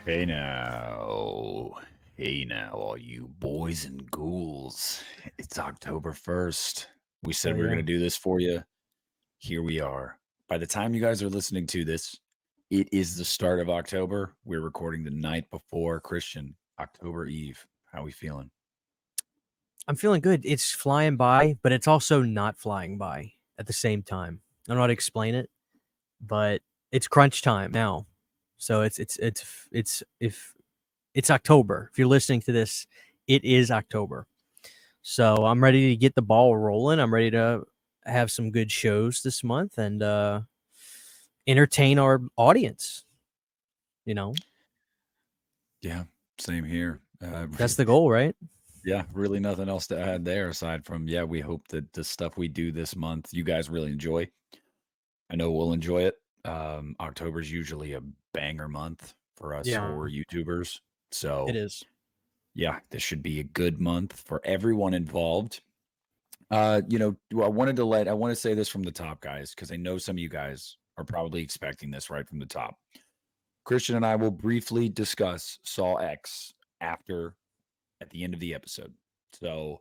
Hey now. Hey now, all you boys and ghouls. It's October 1st. We said Hell we were yeah. going to do this for you. Here we are. By the time you guys are listening to this, it is the start of October. We're recording the night before Christian, October Eve. How we feeling? I'm feeling good. It's flying by, but it's also not flying by at the same time. I don't know how to explain it, but it's crunch time now. So it's if it's October. If you're listening to this, it is October. So I'm ready to get the ball rolling. I'm ready to have some good shows this month and entertain our audience, you know. Yeah, same here. That's the goal, right? Yeah, really nothing else to add there aside from, yeah, we hope that the stuff we do this month, you guys really enjoy. I know we'll enjoy it. October's usually a banger month for us Yeah, horror YouTubers. it So, is. yeah, this should be a good month for everyone involved. I want to say this from the top, guys, because I know some of you guys are probably expecting this right from the top. Christian and I will briefly discuss Saw X after at the end of the episode. So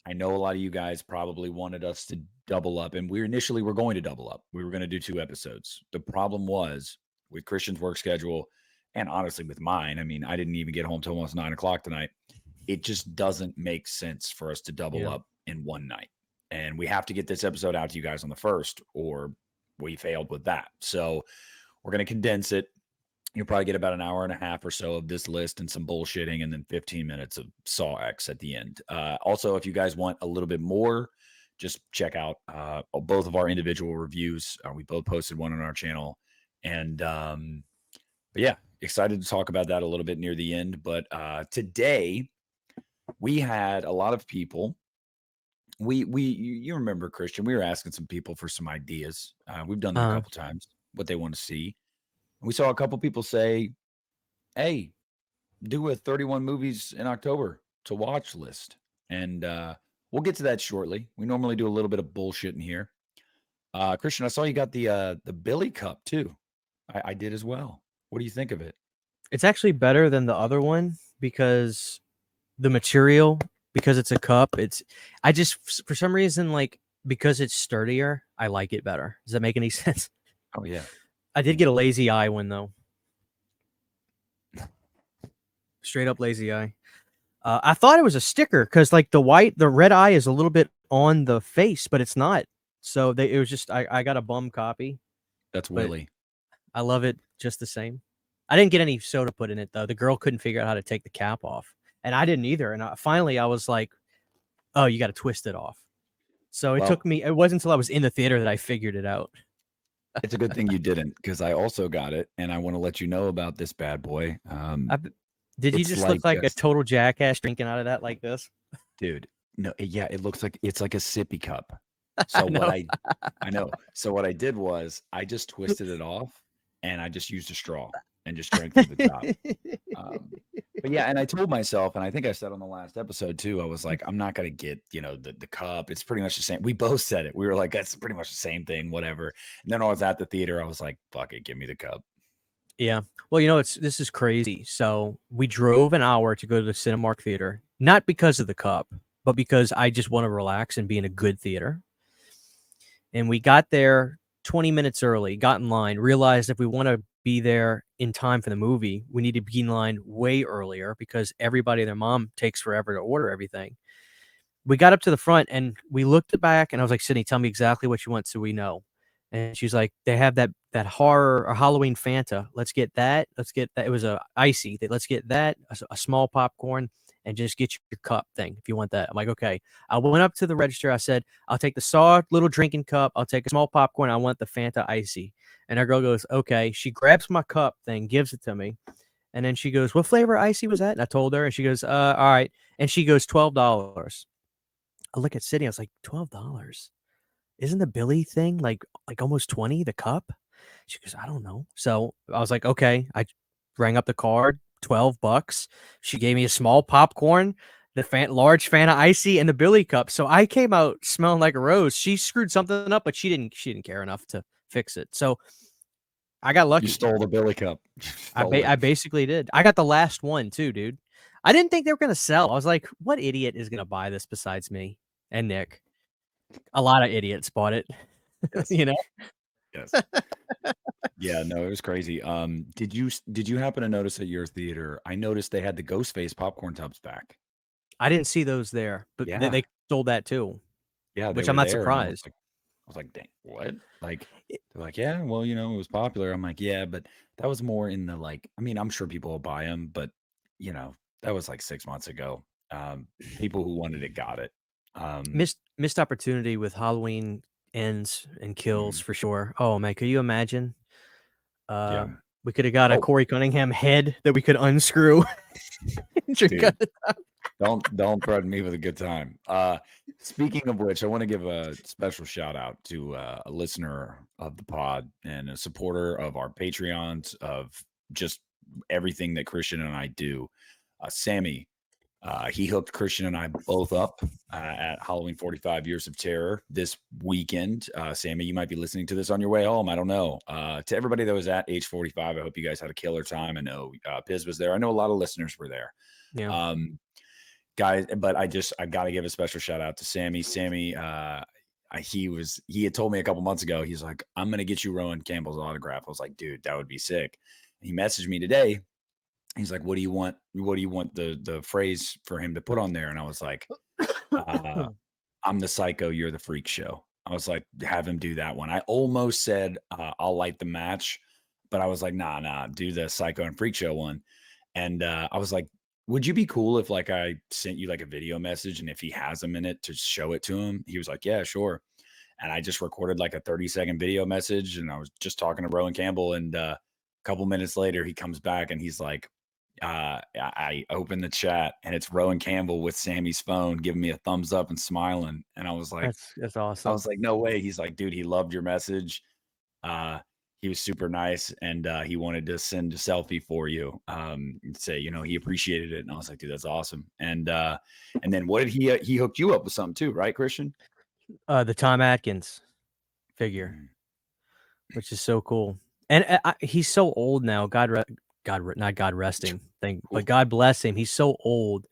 I know a lot of you guys probably wanted us to double up, and we initially were going to double up. We were going to do 2 episodes. The problem was with Christian's work schedule, and honestly with mine. I mean, I didn't even get home till almost 9 o'clock tonight. It just doesn't make sense for us to double Yeah. up in one night, and we have to get this episode out to you guys on the first, or we failed with that. So we're going to condense it. You'll probably get about an hour and a half or so of this list and some bullshitting, and then 15 minutes of Saw X at the end. Also, if you guys want a little bit more, just check out both of our individual reviews. We both posted one on our channel. And, but yeah, excited to talk about that a little bit near the end. But today, we had a lot of people. You remember, Christian, we were asking some people for some ideas. We've done that a Uh, couple times, what they want to see. We saw a couple people say, hey, do a 31 movies in October to watch list. And we'll get to that shortly. We normally do a little bit of bullshit in here. Christian, I saw you got the Billy Cup too. I did as well. What do you think of it? it's actually better than the other one because the material, because it's a cup, I just for some reason, like, because it's sturdier, I like it better. Does that make any sense? Oh yeah. I did get a lazy eye one though. Straight up lazy eye. I thought it was a sticker because like the red eye is a little bit on the face, but it's not. So it was just I got a bum copy, That's but Willie. I love it just the same. I didn't get any soda put in it though. The girl couldn't figure out how to take the cap off, and I didn't either. And finally, I was like, "Oh, you got to twist it off." So it took Well, me. It wasn't until I was in the theater that I figured it out. it's a good thing you didn't, because I also got it, and I want to let you know about this bad boy. I, did you It's just like look like a total jackass drinking out of that like this? dude, no, yeah, it looks like it's like a sippy cup. I So what know. I know. So what I did was I just twisted it off, and I just used a straw and just drank through the top. Um, but yeah, and I told myself, and I think I said on the last episode too, I was like, I'm not gonna get, the cup. It's pretty much the same. We both said it. We were like, that's pretty much the same thing, whatever. And then I was at the theater, I was like, fuck it, give me the cup. Yeah. Well, this is crazy. So we drove an hour to go to the Cinemark theater, not because of the cup, but because I just want to relax and be in a good theater. And we got there 20 minutes early, got in line, realized if we want to be there in time for the movie, we need to be in line way earlier because everybody and their mom takes forever to order everything. We got up to the front and we looked back and I was like, Sydney, tell me exactly what you want so we know. And she's like, they have that horror or Halloween Fanta. Let's get that. Let's get that. It was a icy. Let's get that, a small popcorn, and just get your cup thing if you want that. I'm like, okay. I went up to the register. I said, I'll take the Saw little drinking cup. I'll take a small popcorn. I want the Fanta icy. And our girl goes, okay. She grabs my cup thing, gives it to me. And then she goes, what flavor icy was that? And I told her, and she goes, all right. And she goes, $12. I look at Sydney. I was like, $12. Isn't the Billy thing like almost 20, the cup? She goes, I don't know. So I was like, okay. I rang up the card, $12. She gave me a small popcorn, the large Fanta icy, and the Billy cup. So I came out smelling like a rose. She screwed something up, but she didn't care enough to fix it. So I got You lucky. stole the Billy Cup. I basically did. I got the last one too, dude. I didn't think they were gonna sell. I was like, what idiot is gonna buy this besides me and Nick? A lot of idiots bought it. Yes. You know? Yes. Yeah, no, it was crazy. Did you happen to notice at your theater? I noticed they had the Ghostface popcorn tubs back. I didn't see those there, but Yeah. they sold that too, Yeah, they which I'm were not there, and surprised. I was like, "Dang, what?" Like, It they're like, "Yeah, well, it was popular." I'm like, "Yeah, but that was more in the like." I mean, I'm sure people will buy them, but that was like 6 months ago. People who wanted it got it. Um, missed opportunity with Halloween ends and kills mhm, for sure. Oh, man, could you imagine? yeah. Uh, we coulda got a Oh, Corey Cunningham head that we could unscrew and drink out dude. of. Don't threaten me with a good time. Speaking of which, I want to give a special shout out to a listener of the pod and a supporter of our Patreons of just everything that Christian and I do. Sammy, he hooked Christian and I both up at Halloween 45 Years of Terror this weekend. Sammy, you might be listening to this on your way home. I don't know. To everybody that was at age 45, I hope you guys had a killer time. I know Piz was there. I know a lot of listeners were there. Yeah. Um, Guys, but I got to give a special shout out to Sammy. Sammy, he had told me a couple months ago, he's like, I'm going to get you Rowan Campbell's autograph. I was like, dude, that would be sick. He messaged me today. He's like, what do you want? What do you want the phrase for him to put on there? And I was like, uh, I'm the psycho, you're the freak show. I was like, have him do that one. I almost said, I'll light the match, but I was like, nah, do the psycho and freak show one. And I was like, would you be cool if like I sent you like a video message and if he has a minute to show it to him? He was like, yeah, sure. And I just recorded like a 30-second video message and I was just talking to Rowan Campbell. And a couple minutes later, he comes back and he's like, I opened the chat and it's Rowan Campbell with Sammy's phone giving me a thumbs up and smiling. And That's I awesome. was like, no way. He's like, dude, he loved your message. Uh, he was super nice and he wanted to send a selfie for you. And say, he appreciated it. And I was like, dude, that's awesome. And then what did he hooked you up with something too, right, Christian? The Tom Atkins figure, Mm. which is so cool. And he's so old now. Not God rest him, but Oof. God bless him. He's so old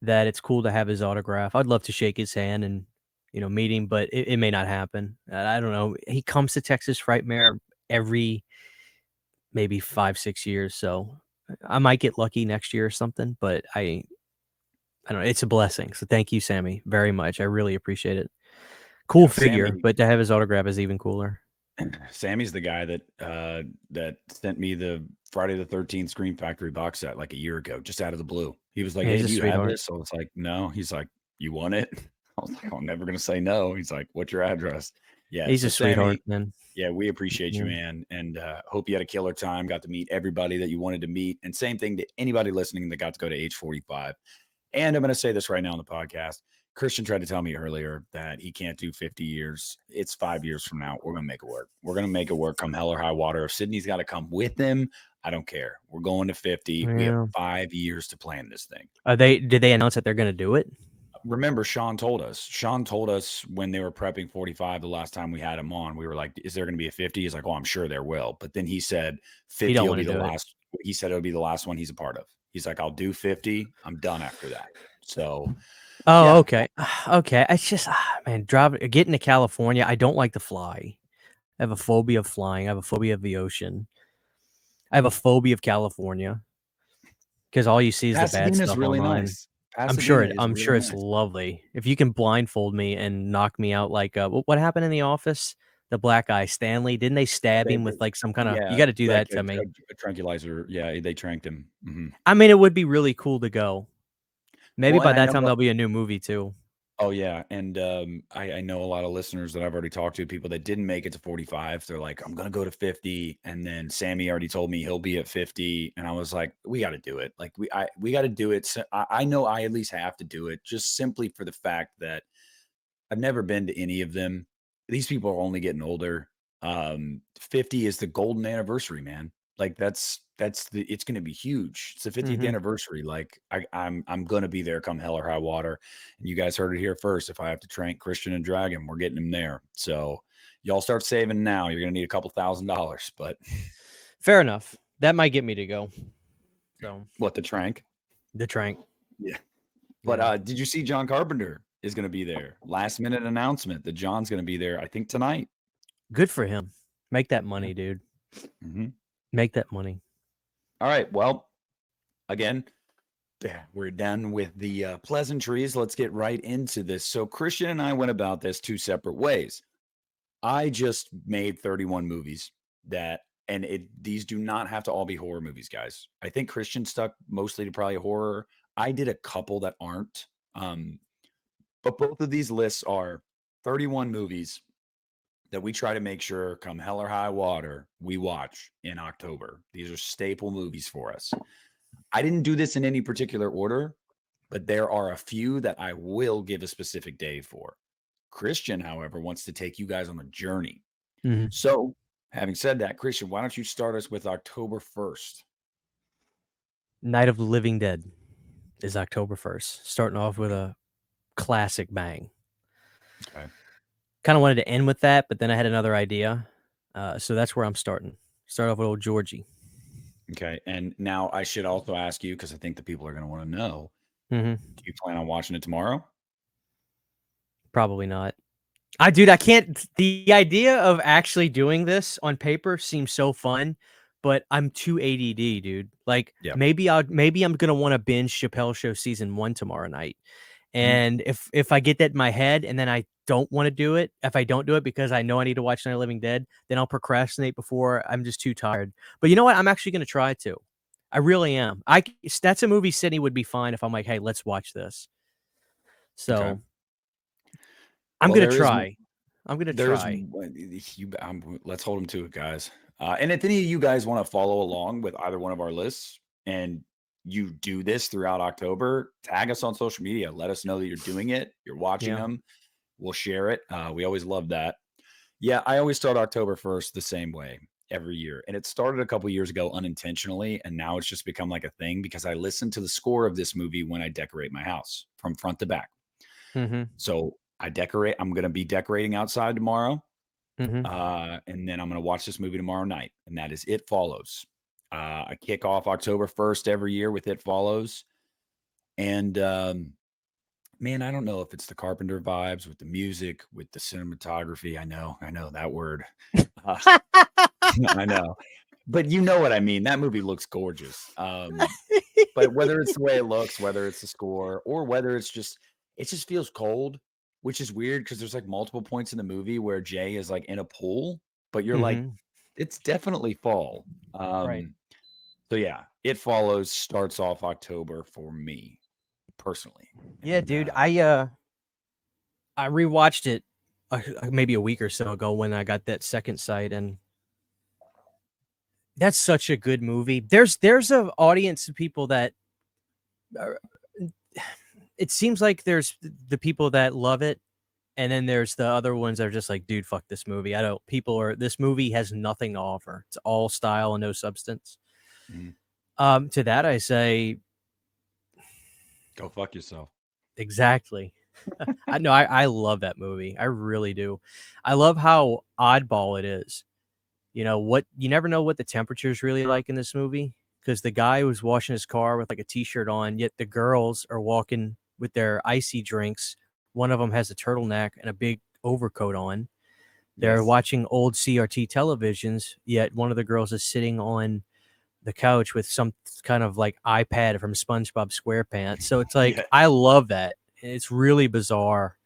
that it's cool to have his autograph. I'd love to shake his hand and meet him, but it may not happen. I don't know. He comes to Texas Frightmare every maybe 5-6 years, so I might get lucky next year or something. But I don't know. It's a blessing. So thank you, Sammy, very much. I really appreciate it. Cool Yeah, figure, but to have his autograph is even cooler. Sammy's the guy that sent me the Friday the 13th Scream Factory box set like a year ago, just out of the blue. He was like, Yeah, "Hey, he's a do you have sweetheart. this?" So it's like, "No." He's like, "You want it?" I was like, "I'm never gonna say no." He's like, "What's your address?" Yeah. He's So a sweetheart, Sammy, man. yeah, we appreciate you, Yeah. man, and hope you had a killer time. Got to meet everybody that you wanted to meet, and same thing to anybody listening that got to go to age 45. And I'm going to say this right now on the podcast. Christian tried to tell me earlier that he can't do 50 years. It's 5 years from now. We're going to make it work. We're going to make it work come hell or high water. If Sydney's got to come with him, I don't care. We're going to 50. We have Yeah. 5 years to plan this thing. Did they announce that they're gonna do it? Remember, Sean told us. Sean told us when they were prepping 45 the last time we had him on. We were like, is there going to be a 50? He's like, oh, I'm sure there will. But then he said He 50 don't will wanna be the do it. last. He said it'll be the last one he's a part of. He's like, I'll do 50. I'm done after that. So Oh, yeah, okay. Okay. It's just, man, getting to California, I don't like to fly. I have a phobia of flying. I have a phobia of the ocean. I have a phobia of California because all you see is the bad Pasadena is stuff really online. nice. Pasadena is I'm really sure it's nice. lovely. If you can blindfold me and knock me out like, what happened in The Office? The black guy, Stanley, didn't they stab him They with like some kinda you yeah, gotta do like that to me. a tranquilizer. Yeah, they tranked him. Mhm. I mean, it would be really cool to go. Maybe Well, and by I that know time, there'll be a new movie too. oh, yeah, and, I know a lot of listeners that I've already talked to, people that didn't make it to 45, they're like, "I'm gonna go to 50," and then Sammy already told me he'll be at 50, and I was like, "We gotta do it." Like, we gotta do it, so I know I at least have to do it just simply for the fact that I've never been to any of them. These people are only getting older. 50 is the golden anniversary, man. Like that's it's gonna be huge. It's the 50th Mhm. anniversary. Like I'm gonna be there come hell or high water. And you guys heard it here first. If I have to trank Christian and Dragon, we're getting him there. So y'all start saving now. You're gonna need a couple $1,000s, but Fair enough. That might get me to go. So What, the Trank? the Trank. Yeah. But did you see John Carpenter is going to be there? Last minute announcement that John's going to be there, I think tonight. Good for him. Make that money, dude. Mm-hmm. Make that money. All right. Well, again, we're done with the pleasantries. Let's get right into this. So Christian and I went about this two separate ways. I just made 31 movies these do not have to all be horror movies, guys. I think Christian stuck mostly to probably horror. I did a couple that aren't. But both of these lists are 31 movies that we try to make sure, come hell or high water, we watch in October. These are staple movies for us. I didn't do this in any particular order, but there are a few that I will give a specific day for. Christian, however, wants to take you guys on a journey. Mm-hmm. So, having said that, Christian, why don't you start us with October 1st? Night of the Living Dead is October 1st, starting off with a classic bang. Okay. Kind of wanted to end with that, but then I had another idea. So that's where I'm starting. Start off with old Georgie. Okay. And now I should also ask you, because I think the people are going to want to know, Mm-hmm. do you plan on watching it tomorrow? Probably not. I can't. The idea of actually doing this on paper seems so fun, but I'm too ADD, dude. Like maybe I'm gonna want to binge Chappelle Show season 1 tomorrow night. And if I get that in my head and then I don't want to do it, if I don't do it because I know I need to watch Night of the Living Dead, then I'll procrastinate before I'm just too tired. But you know what? I'm actually going to try to. I really am. That's a movie Sydney would be fine if I'm like, hey, let's watch this. So I'm going to try. I'm going to try. Let's hold them to it, guys. And if any of you guys want to follow along with either one of our lists and you do this throughout October, tag us on social media. Let us know that you're doing it. You're watching them. We'll share it. We always love that. Yeah, I always start October 1st the same way every year. And it started a couple years ago unintentionally. And now it's just become like a thing because I listen to the score of this movie when I decorate my house from front to back. Mm-hmm. So I decorate. I'm going to be decorating outside tomorrow. Mm-hmm. And then I'm going to watch this movie tomorrow night. And that is It Follows. I kick off October 1st every year with It Follows. And man, I don't know if it's the Carpenter vibes with the music, with the cinematography. I know that word. I know. But you know what I mean. That movie looks gorgeous. But whether it's the way it looks, whether it's the score, or whether it just feels cold, which is weird because there's like multiple points in the movie where Jay is like in a pool, but you're like, it's definitely fall. Right. So yeah, It Follows starts off October for me personally. Yeah, dude. I rewatched it maybe a week or so ago when I got that second sight, and that's such a good movie. There's an audience of people that it seems like there's the people that love it, and then there's the other ones that are just like, dude, fuck this movie. This movie has nothing to offer. It's all style and no substance. To that I say, go fuck yourself. Exactly. I love that movie. I really do. I love how oddball it is. You never know what the temperature is really like in this movie, because the guy was washing his car with like a t-shirt on, yet the girls are walking with their icy drinks. One of them has a turtleneck and a big overcoat on. They're watching old CRT televisions, yet one of the girls is sitting on the couch with some kind of like iPad from SpongeBob SquarePants. So it's like, I love that. It's really bizarre.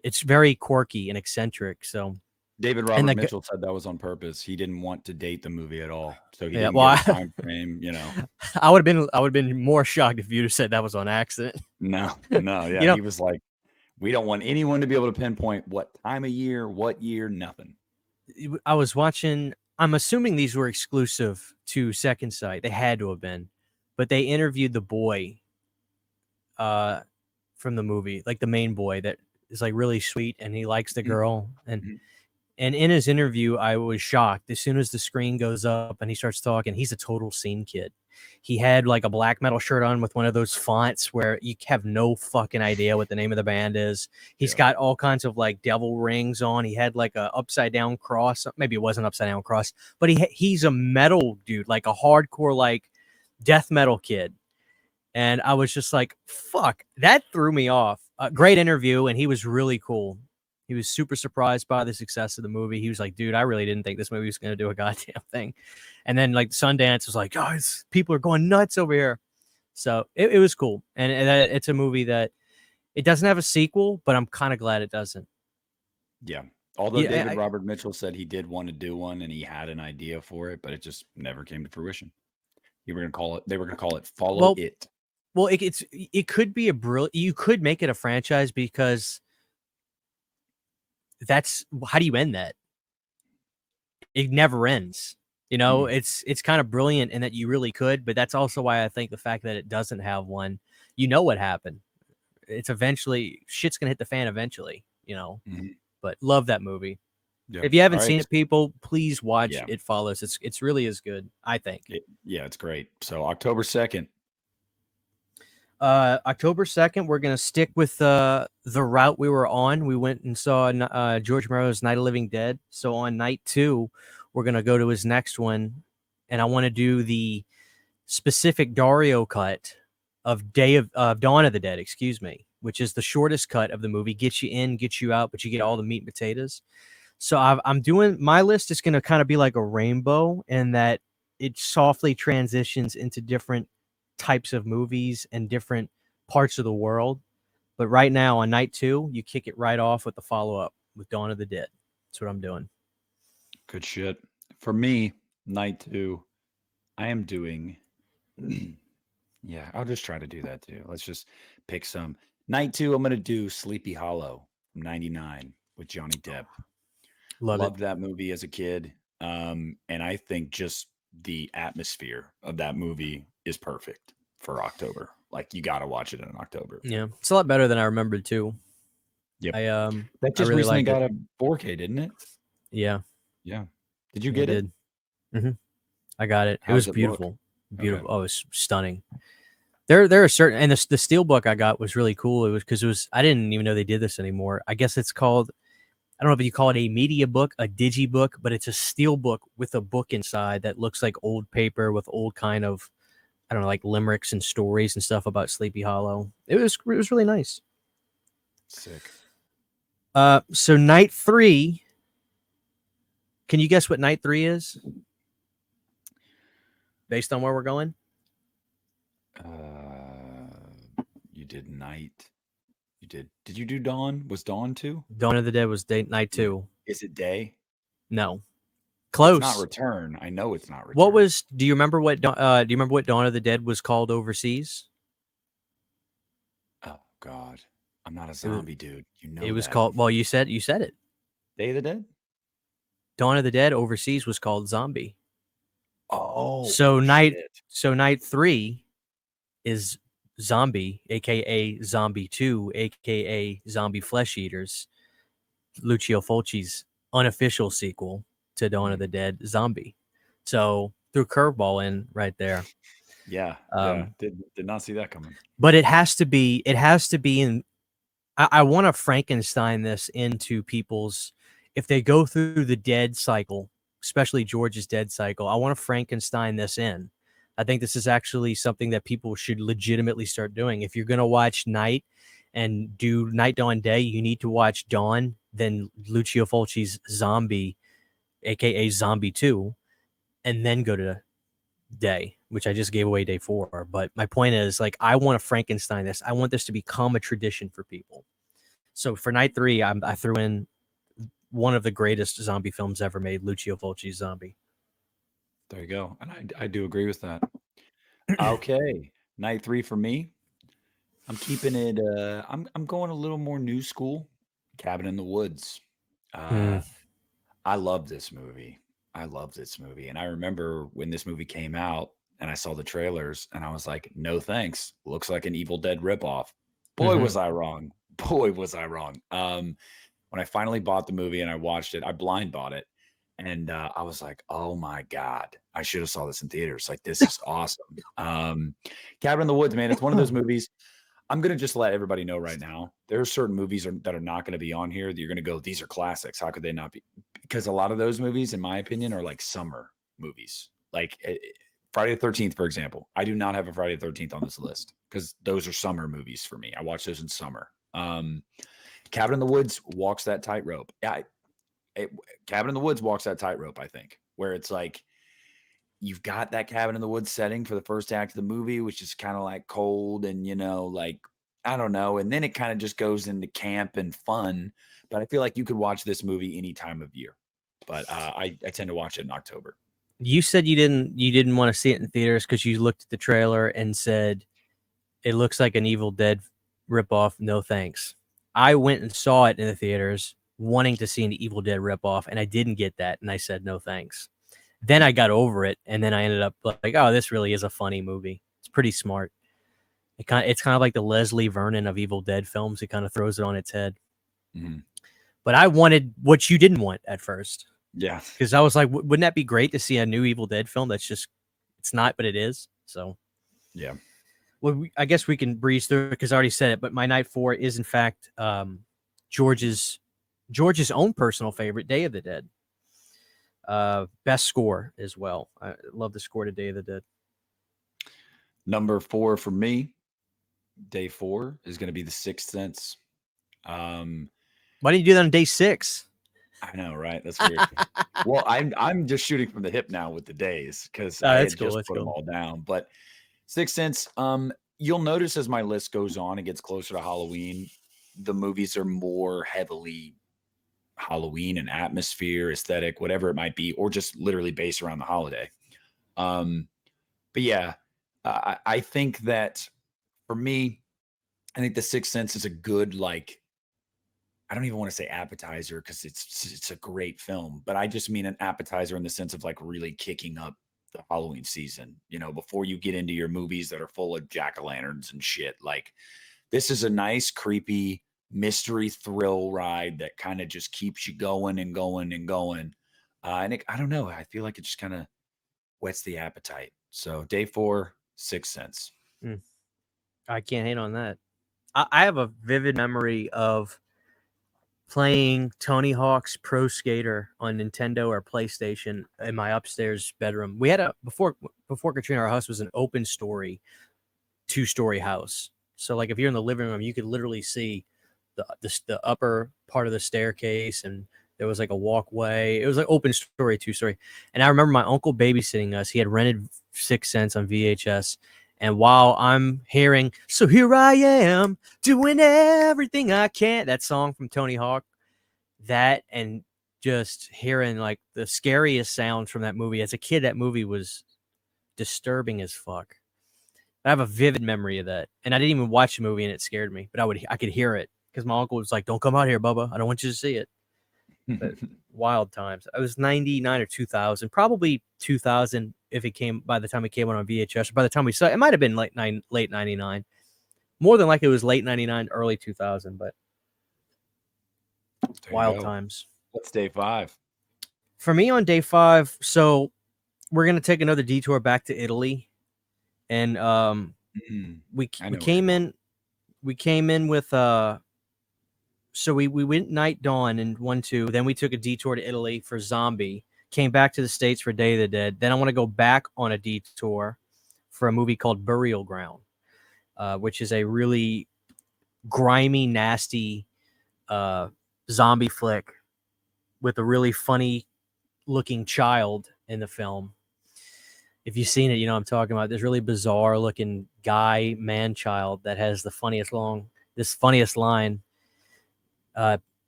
It's very quirky and eccentric. So David Robert Mitchell said that was on purpose. He didn't want to date the movie at all. So he didn't give a time frame, I would have been more shocked if you'd have said that was on accident. No. Yeah. He was like, we don't want anyone to be able to pinpoint what time of year, what year, nothing. I was watching, I'm assuming these were exclusive to Second Sight. They had to have been, but they interviewed the boy from the movie, like the main boy that is like really sweet and he likes the girl. And And in his interview, I was shocked. As soon as the screen goes up and he starts talking, he's a total scene kid. He had like a black metal shirt on with one of those fonts where you have no fucking idea what the name of the band is. He's got all kinds of like devil rings on. He had like a upside down cross. Maybe it wasn't upside down cross, but he's a metal dude, like a hardcore like death metal kid. And I was just like, fuck, that threw me off. Great interview, and he was really cool. He was super surprised by the success of the movie. He was like, dude, I really didn't think this movie was going to do a goddamn thing. And then like Sundance was like, guys, people are going nuts over here. So it was cool. And it's a movie that it doesn't have a sequel, but I'm kind of glad it doesn't. Yeah. Although David Robert Mitchell said he did want to do one and he had an idea for it, but it just never came to fruition. They were going to call it Follow It. Well, it could be you could make it a franchise because that's how do you end that? It never ends. You know, it's kind of brilliant in that you really could, but that's also why I think the fact that it doesn't have one, you know what happened. It's eventually shit's gonna hit the fan eventually, you know. But love that movie. Yeah. If you haven't seen it, people, please watch It Follows. It's really is good, I think. It's great. So October 2nd. October 2nd, we're gonna stick with the route we were on. We went and saw George Romero's Night of the Living Dead. So on night 2, we're gonna go to his next one, and I want to do the specific Dario cut of Dawn of the Dead, excuse me, which is the shortest cut of the movie. Gets you in, gets you out, but you get all the meat and potatoes. So I'm doing my list is gonna kind of be like a rainbow, in that it softly transitions into different types of movies and different parts of the world. But right now on night 2, you kick it right off with the follow-up with Dawn of the Dead. That's what I'm doing. Good shit. For me, night 2, I am doing I'll just try to do that too. Let's just pick some. Night 2, I'm going to do Sleepy Hollow from 99 with Johnny Depp. Loved that movie as a kid. And I think just the atmosphere of that movie is perfect for October. Like, you got to watch it in October. Yeah, it's a lot better than I remembered too. Yep. That just really recently got a 4K, didn't it? Yeah. Did you get it? I got it. It was beautiful. Beautiful. Okay. Oh, it was stunning. There are certain, and the steelbook I got was really cool. It was because I didn't even know they did this anymore. I guess it's called, I don't know if you call it a media book, a digibook, but it's a steel book with a book inside that looks like old paper with old kind of, I don't know, like limericks and stories and stuff about Sleepy Hollow. It was really nice. Sick. So night 3, can you guess what night 3 is? Based on where we're going? You did night. Did you do Dawn? Was Dawn 2? Dawn of the Dead was night 2. Is it day? No. Close. It's not Return. I know it's not Return. Do you remember what Dawn of the Dead was called overseas? Oh God. I'm not a zombie dude. You know it was called, well, you said it. Day of the Dead? Dawn of the Dead overseas was called Zombie. Oh. So night 3 is Zombie, aka Zombie 2, aka Zombie Flesh Eaters, Lucio Fulci's unofficial sequel to Dawn of the Dead, Zombie. So threw curveball in right there. Yeah. Did not see that coming. But it has to be in. I want to Frankenstein this into people's, if they go through the dead cycle, especially George's dead cycle, I want to Frankenstein this in. I think this is actually something that people should legitimately start doing. If you're going to watch Night and do Night, Dawn, Day, you need to watch Dawn, then Lucio Fulci's Zombie, aka Zombie 2, and then go to Day, which I just gave away day 4. But my point is, like, I want to Frankenstein this. I want this to become a tradition for people. So for night 3, I threw in one of the greatest zombie films ever made, Lucio Fulci's Zombie. There you go. And I do agree with that. Okay. Night 3 for me. I'm keeping it I'm going a little more new school. Cabin in the Woods. I love this movie. And I remember when this movie came out and I saw the trailers and I was like, no thanks. Looks like an Evil Dead ripoff. Boy, was I wrong. when I finally bought the movie and I watched it, I blind bought it. And I was like, oh my God, I should have saw this in theaters. Like, this is awesome. Cabin in the Woods, man. It's one of those movies. I'm going to just let everybody know right now. There are certain movies that are not going to be on here that you're going to go, these are classics. How could they not be? Because a lot of those movies, in my opinion, are like summer movies. Like Friday the 13th, for example. I do not have a Friday the 13th on this list because those are summer movies for me. I watch those in summer. Cabin in the Woods walks that tightrope. Yeah, Cabin in the Woods walks that tightrope, I think, where it's like you've got that cabin in the woods setting for the first act of the movie, which is kind of like cold and, like, I don't know. And then it kind of just goes into camp and fun. But I feel like you could watch this movie any time of year. But I tend to watch it in October. You said you didn't want to see it in theaters because you looked at the trailer and said it looks like an Evil Dead ripoff. No thanks. I went and saw it in the theaters, wanting to see an Evil Dead ripoff, and I didn't get that, and I said no thanks. Then I got over it, and then I ended up like, oh, this really is a funny movie. It's pretty smart. It's kind of like the Leslie Vernon of Evil Dead films. It kind of throws it on its head. Mm-hmm. But I wanted what you didn't want at first. Yeah. Because I was like, wouldn't that be great to see a new Evil Dead film that's just, it's not, but it is. So, yeah. Well, I guess we can breeze through because I already said it, but my night 4 is, in fact, George's own personal favorite, Day of the Dead. Best score as well. I love the score to Day of the Dead. Number 4 for me, day 4 is going to be The Sixth Sense. Why didn't you do that on day 6? I know, right? That's weird. Well, I'm just shooting from the hip now with the days because I had just put them all down. But Sixth Sense, you'll notice as my list goes on and gets closer to Halloween, the movies are more heavily Halloween and atmosphere, aesthetic, whatever it might be, or just literally based around the holiday. But yeah, I think that for me, I think The Sixth Sense is a good, like, I don't even want to say appetizer because it's a great film, but I just mean an appetizer in the sense of like really kicking up the Halloween season, before you get into your movies that are full of jack-o'-lanterns and shit. Like, this is a nice, creepy mystery thrill ride that kind of just keeps you going and going and going. And I don't know, I feel like it just kind of whets the appetite. So day 4, Sixth Sense. I can't hate on that. I have a vivid memory of playing Tony Hawk's Pro Skater on Nintendo or PlayStation in my upstairs bedroom. We had before Katrina, our house was an open story, 2-story house. So like if you're in the living room, you could literally see the upper part of the staircase, and there was like a walkway. It was like open story, 2-story. And I remember my uncle babysitting us. He had rented Sixth Sense on VHS. And while I'm hearing, so here I am doing everything I can, that song from Tony Hawk, that, and just hearing like the scariest sounds from that movie. As a kid, that movie was disturbing as fuck. I have a vivid memory of that. And I didn't even watch the movie and it scared me, but I could hear it because my uncle was like, don't come out here, Bubba. I don't want you to see it. But wild times. I was 99 or 2000, probably 2000 if it came, by the time it came on VHS, or by the time we saw it. It might have been late 99. More than likely it was late 99, early 2000, but wild times. What's day 5? For me on day 5, so we're going to take another detour back to Italy. And we came in with so we went Night Dawn in 1-2, then we took a detour to Italy for Zombie, came back to the States for Day of the Dead. Then I want to go back on a detour for a movie called Burial Ground, which is a really grimy, nasty zombie flick with a really funny looking child in the film. If you've seen it, you know what I'm talking about. This really bizarre looking guy, man child that has the funniest line.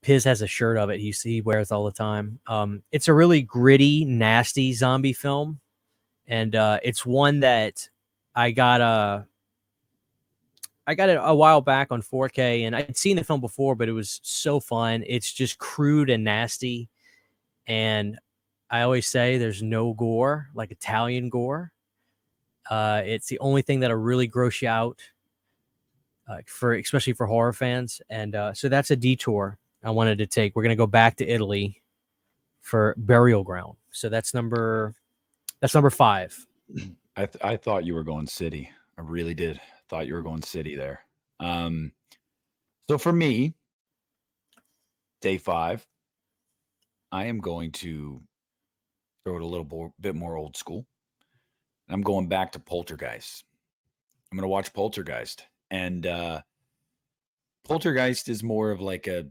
Piz has a shirt of it. He wears all the time. It's a really gritty, nasty zombie film. And it's one that I got it a while back on 4K, and I'd seen the film before, but it was so fun. It's just crude and nasty. And I always say there's no gore, like Italian gore. It's the only thing that'll really gross you out, especially for horror fans. And so that's a detour. I wanted to take. We're gonna go back to Italy for Burial Ground. So that's number 5. I thought you were going city. I really did. Thought you were going city there. So for me, day 5, I am going to throw it a bit more old school. I'm going back to Poltergeist. I'm going to watch Poltergeist. And Poltergeist is more of like a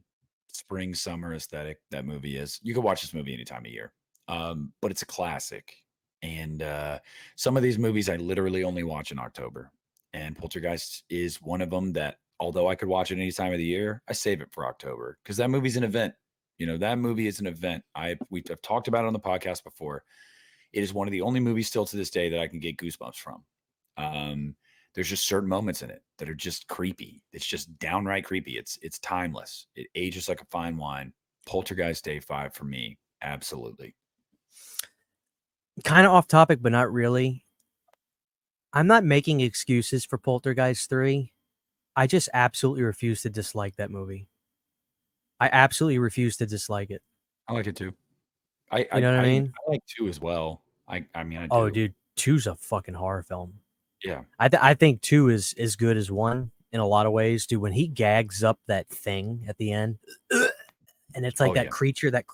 spring, summer aesthetic. That movie is. You can watch this movie any time of year, but it's a classic. And some of these movies I literally only watch in October. And Poltergeist is one of them that, although I could watch it any time of the year, I save it for October because that movie's an event. That movie is an event. We've talked about it on the podcast before. It is one of the only movies still to this day that I can get goosebumps from. There's just certain moments in it that are just creepy. It's just downright creepy. It's timeless. It ages like a fine wine. Poltergeist day 5 for me, absolutely. Kind of off topic, but not really. I'm not making excuses for Poltergeist 3. I just absolutely refuse to dislike that movie. I absolutely refuse to dislike it. I like it too. You know what I mean? I like 2 as well. I mean, I do. Oh, dude, 2's a fucking horror film. Yeah. I think 2 is as good as 1 in a lot of ways, dude. When he gags up that thing at the end, and it's like creature that,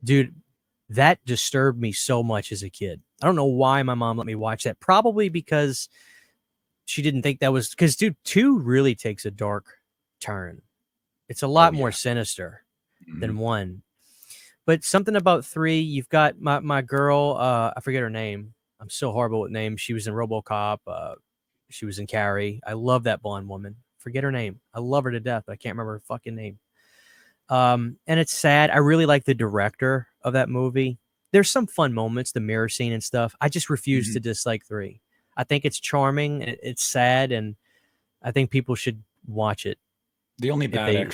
dude, that disturbed me so much as a kid. I don't know why my mom let me watch that. Probably because she didn't think that was because, dude, 2 really takes a dark turn. It's a lot more sinister than 1. But something about 3, you've got my girl, I forget her name. I'm so horrible with names. She was in RoboCop. She was in Carrie. I love that blonde woman. Forget her name. I love her to death, but I can't remember her fucking name. And it's sad. I really like the director of that movie. There's some fun moments, the mirror scene and stuff. I just refuse to dislike 3. I think it's charming. It's sad, and I think people should watch it. The only bad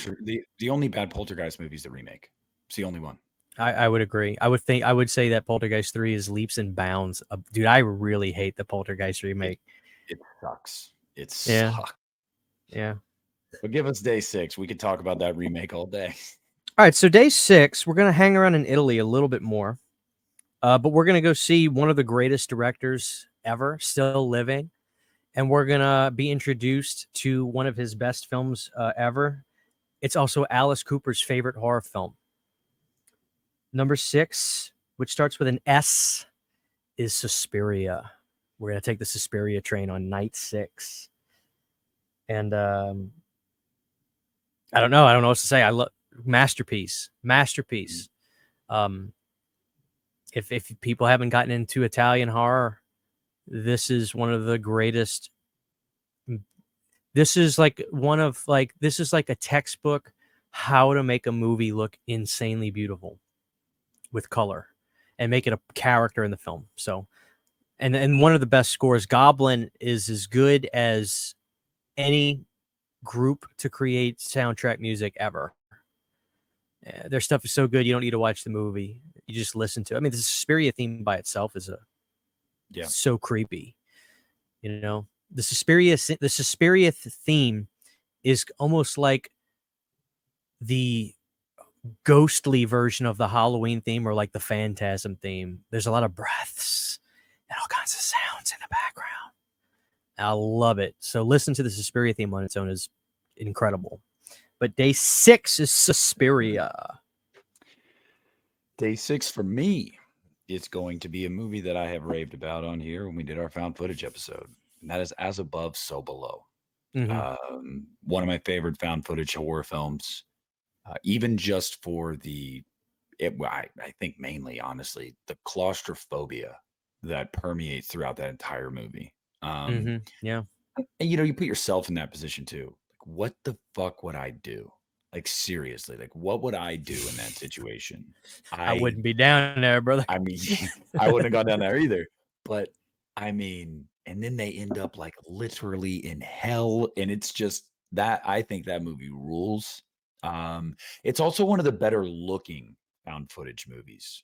the only bad Poltergeist movie is the remake. It's the only one. I would agree. I would say that Poltergeist 3 is leaps and bounds. Dude, I really hate the Poltergeist remake. It sucks. It Yeah. sucks. Yeah. But give us day 6. We could talk about that remake all day. All right. So day 6, we're going to hang around in Italy a little bit more. But we're going to go see one of the greatest directors ever, still living. And we're going to be introduced to one of his best films ever. It's also Alice Cooper's favorite horror film. Number 6, which starts with an S, is Suspiria. We're going to take the Suspiria train on night 6. And I don't know what to say. I love masterpiece. If people haven't gotten into Italian horror, this is one of the greatest. This is like a textbook how to make a movie look insanely beautiful with color and make it a character in the film. So, and one of the best scores. Goblin is as good as any group to create soundtrack music ever. Their stuff is so good you don't need to watch the movie. You just listen to it. I mean, the Suspiria theme by itself is so creepy. The Suspiria theme is almost like the ghostly version of the Halloween theme or like the Phantasm theme. There's a lot of breaths and all kinds of sounds in the background. I love it. So listen to the Suspiria theme on its own is incredible. But day 6 is Suspiria. Day 6 for me is going to be a movie that I have raved about on here when we did our found footage episode. And that is As Above, So Below. One of my favorite found footage horror films. Even just for I think mainly, honestly, the claustrophobia that permeates throughout that entire movie. Yeah. And, you put yourself in that position too. Like, what the fuck would I do? Like, seriously, like, what would I do in that situation? I wouldn't be down there, brother. I mean, I wouldn't have gone down there either. But, I mean, and then they end up, like, literally in hell, and it's just that I think that movie rules. It's also one of the better looking found footage movies.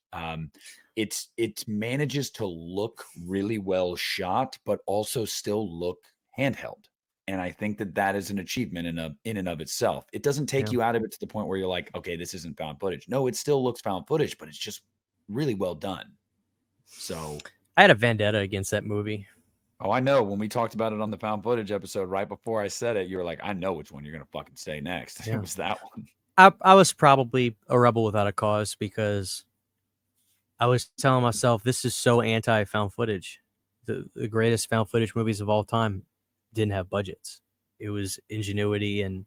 It manages to look really well shot, but also still look handheld. And I think that that is an achievement in and of itself. It doesn't take Yeah. you out of it to the point where you're like, okay, this isn't found footage. No, it still looks found footage, but it's just really well done. So, I had a vendetta against that movie. oh, I know. When we talked about it on the found footage episode, right before I said it, you were like, I know which one you're gonna fucking say next. Yeah. It was that one. I was probably a rebel without a cause because I was telling myself this is so anti found footage. The greatest found footage movies of all time didn't have budgets. It was ingenuity and,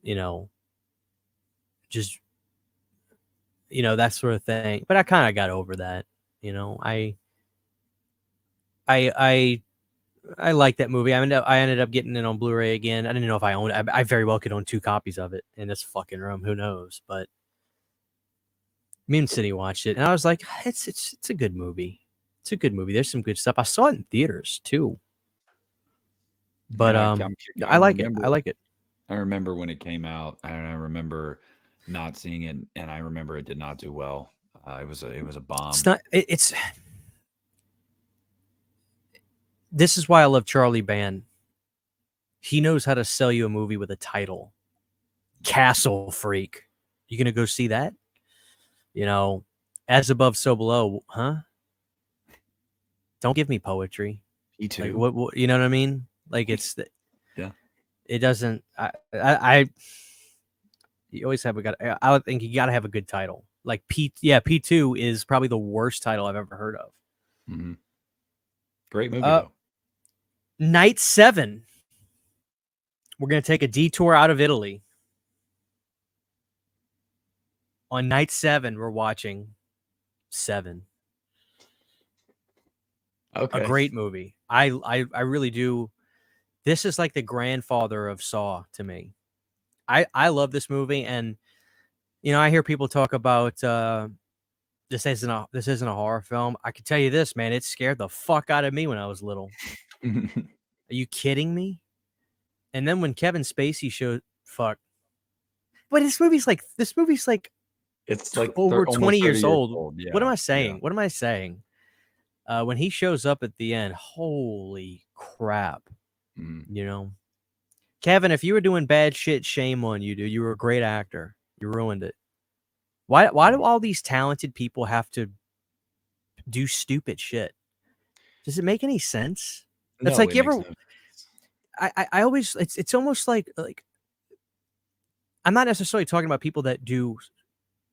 you know, just, that sort of thing. But I kind of got over that. I like that movie. I ended up getting it on Blu-ray again. I didn't know if I owned it. I very well could own 2 copies of it in this fucking room. Who knows? But me and City watched it, and I was like, it's a good movie. It's a good movie. There's some good stuff. I saw it in theaters too. But Yeah, I like it. I like it. I remember when it came out, and I remember not seeing it, and I remember it did not do well. It was a bomb. It's not. It's. This is why I love Charlie Band. He knows how to sell you a movie with a title. Castle Freak. You gonna go see that? As above, so below, huh? Don't give me poetry. P2. Like what you know what I mean? Like it's yeah. It doesn't. You always have I would think you got to have a good title. Like P2 is probably the worst title I've ever heard of. Mm-hmm. Great movie though. Night 7. We're gonna take a detour out of Italy. On night 7, we're watching 7. Okay. A great movie. I really do. This is like the grandfather of Saw to me. I love this movie, and I hear people talk about this isn't a horror film. I can tell you this, man, it scared the fuck out of me when I was little. Are you kidding me? And then when Kevin Spacey showed but this movie's like it's like over 20 years old. Yeah, what am I saying? Yeah. What am I saying? When he shows up at the end, holy crap. Kevin, if you were doing bad shit, shame on you, dude. You were a great actor. You ruined it. Why do all these talented people have to do stupid shit? Does it make any sense? That's no, like you ever. I always it's almost like I'm not necessarily talking about people that do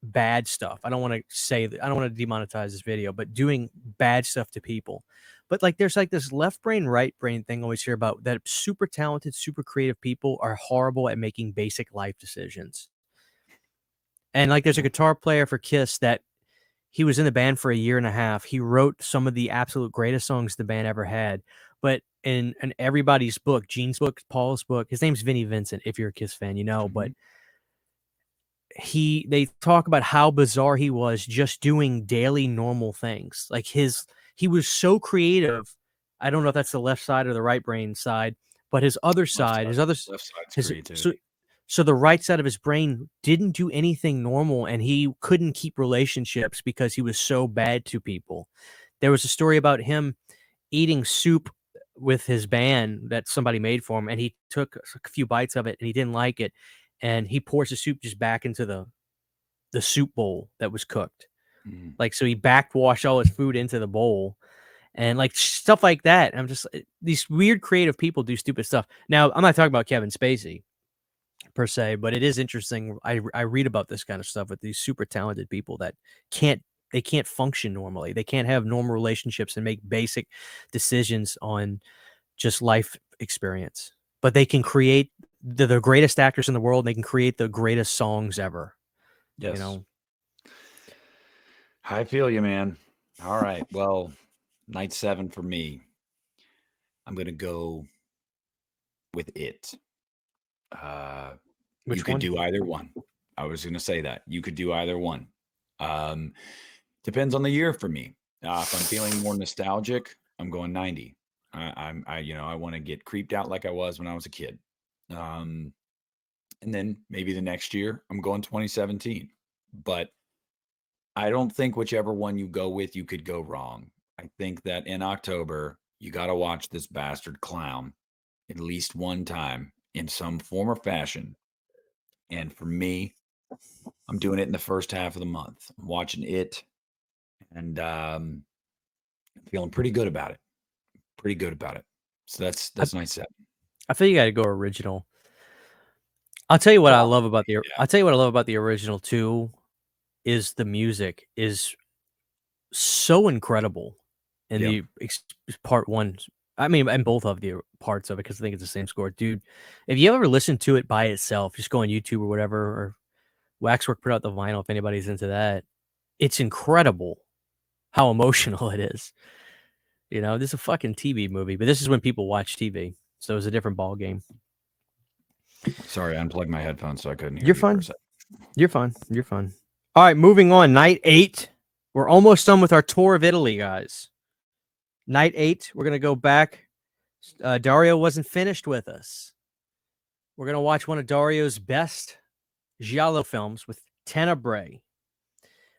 bad stuff. I don't want to demonetize this video, but doing bad stuff to people. But like there's like this left brain, right brain thing I always hear about that super talented, super creative people are horrible at making basic life decisions. And like there's a guitar player for Kiss that he was in the band for a year and a half. He wrote some of the absolute greatest songs the band ever had. But in everybody's book, Gene's book, Paul's book, his name's Vinnie Vincent, if you're a Kiss fan, but they talk about how bizarre he was just doing daily normal things. Like he was so creative. I don't know if that's the left side or the right brain side, but his other side, left side's creativity. So the right side of his brain didn't do anything normal, and he couldn't keep relationships because he was so bad to people. There was a story about him eating soup with his band that somebody made for him, and he took a few bites of it and he didn't like it, and he pours the soup just back into the soup bowl that was cooked. Like, so he backwashed all his food into the bowl and like stuff like that. I'm just, these weird creative people do stupid stuff. Now, I'm not talking about Kevin Spacey per se, but it is interesting. I read about this kind of stuff with these super talented people that can't function normally. They can't have normal relationships and make basic decisions on just life experience, but they can create the greatest actors in the world. And they can create the greatest songs ever. Yes. I feel you, man. All right. Well, night 7 for me. I'm going to go with it. Which you could one? do either one. I was going to say that. You could do either one. Depends on the year for me. If I'm feeling more nostalgic, I'm going 90. I want to get creeped out like I was when I was a kid. And then maybe the next year, I'm going 2017. But I don't think whichever one you go with, you could go wrong. I think that in October, you got to watch this bastard clown. at least one time in some form or fashion. And for me, I'm doing it in the first half of the month. I'm watching it and feeling pretty good about it. Pretty good about it. So that's nice set. I feel you got to go original. I'll tell you what I Well, love about the. yeah. I'll tell you what I love about the original too, is the music is so incredible in Yeah. the part one. I mean, and both of the parts of it, because I think it's the same score, dude. If you ever listen to it by itself, just go on YouTube or whatever, or Waxwork put out the vinyl if anybody's into that. It's incredible how emotional it is. You know, this is a fucking TV movie, but this is when people watch TV, so it's a different ball game. Sorry, I unplugged my headphones so I couldn't hear You're you for a fine. second. You're fine. You're fine. All right, moving on. Night 8. We're almost done with our tour of Italy, guys. Night 8. We're gonna go back. Dario wasn't finished with us. We're gonna watch one of Dario's best giallo films with Tenebrae.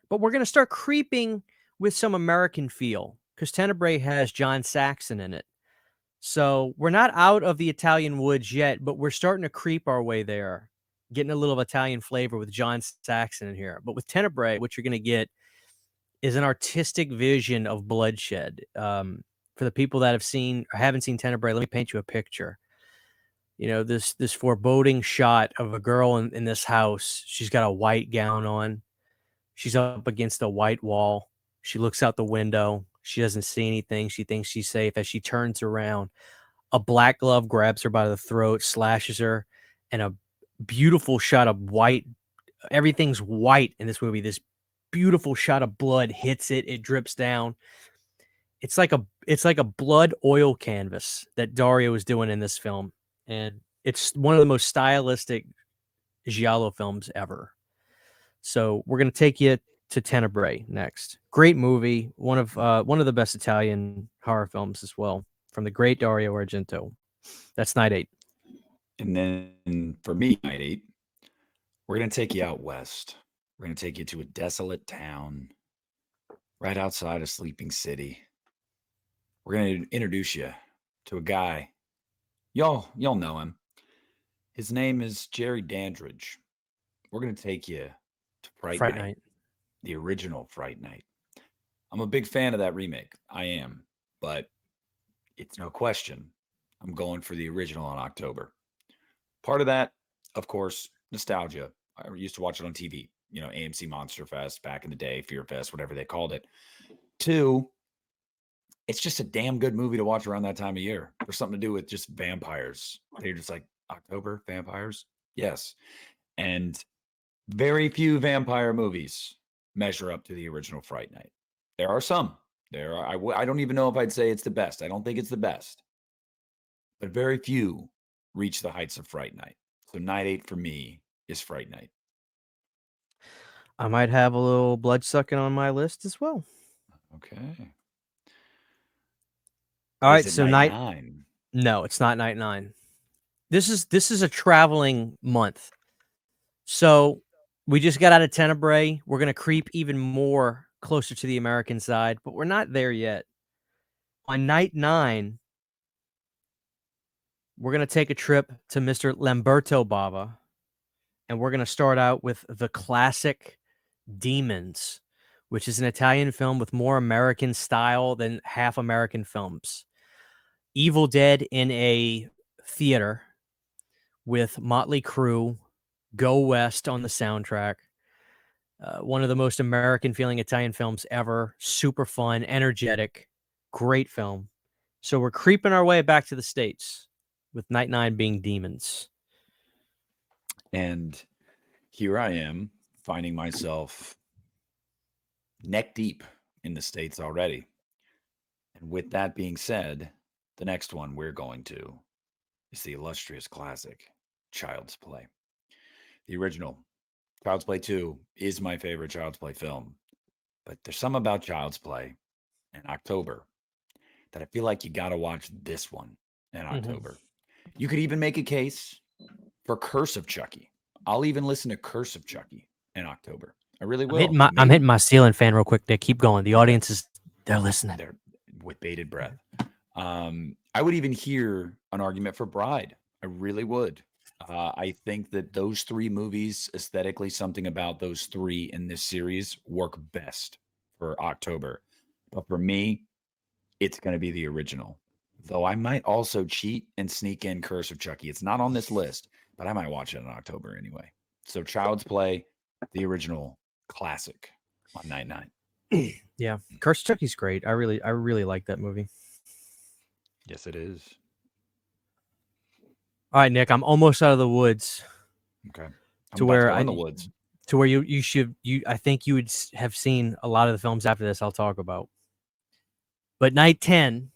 But we're gonna start creeping with some American feel because Tenebrae has John Saxon in it. So we're not out of the Italian woods yet, but we're starting to creep our way there, getting a little Italian flavor with John Saxon in here. But with Tenebrae, what you're going to get is an artistic vision of bloodshed. For the people that have seen or haven't seen Tenebrae, let me paint you a picture. You know, this foreboding shot of a girl in this house. She's got a white gown on. She's up against a white wall. She looks out the window. She doesn't see anything. She thinks she's safe. As she turns around, a black glove grabs her by the throat, slashes her, and a beautiful shot of white. Everything's white in this movie. This beautiful shot of blood hits it. It drips down. It's like a blood oil canvas that Dario is doing in this film, and it's one of the most stylistic giallo films ever. So we're gonna take you to Tenebrae next. Great movie, one of the best Italian horror films as well, from the great Dario Argento. That's night 8. And then for me, night 8, we're going to take you out west. We're going to take you to a desolate town right outside a sleeping city. We're going to introduce you to a guy. Y'all know him. His name is Jerry Dandridge. We're going to take you to Fright Night, the original Fright Night. I'm a big fan of that remake. I am, but it's no question. I'm going for the original in October. Part of that, of course, nostalgia. I used to watch it on TV, you know, AMC Monster Fest back in the day, Fear Fest, whatever they called it. 2, it's just a damn good movie to watch around that time of year. There's something to do with just vampires. They're just like, October, vampires? Yes. And very few vampire movies measure up to the original Fright Night. There are some. I don't even know if I'd say it's the best. I don't think it's the best. But very few reach the heights of Fright Night. So night 8 for me is Fright Night. I might have a little blood sucking on my list as well. Okay. All right, Is it so night 9? No, it's not night 9. This is a traveling month. So we just got out of Tenebrae. We're gonna creep even more closer to the American side, but we're not there yet. On night 9, we're gonna take a trip to Mr. Lamberto Bava, and we're gonna start out with the classic Demons, which is an Italian film with more American style than half American films. Evil Dead in a theater with Motley Crue, Go West on the soundtrack. One of the most American feeling Italian films ever. Super fun, energetic, great film. So we're creeping our way back to the States with night 9 being Demons. And here I am finding myself neck deep in the States already. And with that being said, the next one we're going to is the illustrious classic, Child's Play. The original, Child's Play 2, is my favorite Child's Play film. But there's something about Child's Play in October that I feel like you got to watch this one in October. You could even make a case for Curse of Chucky. I'll even listen to Curse of Chucky in October. I really will. I'm hitting my ceiling fan real quick, Dick. Keep going. The audience is, they're listening. They're with bated breath. I would even hear an argument for Bride. I really would. I think that those three movies, aesthetically, something about those three in this series work best for October. But for me, it's going to be the original. Though I might also cheat and sneak in Curse of Chucky. It's not on this list, but I might watch it in October anyway. So Child's Play, the original classic on night 9. Yeah, Curse of Chucky's great. I really like that movie. Yes, it is. All right, Nick, I'm almost out of the woods. Okay. I'm To about where to go I in the woods. to where I think you would have seen a lot of the films after this I'll talk about. But night 10,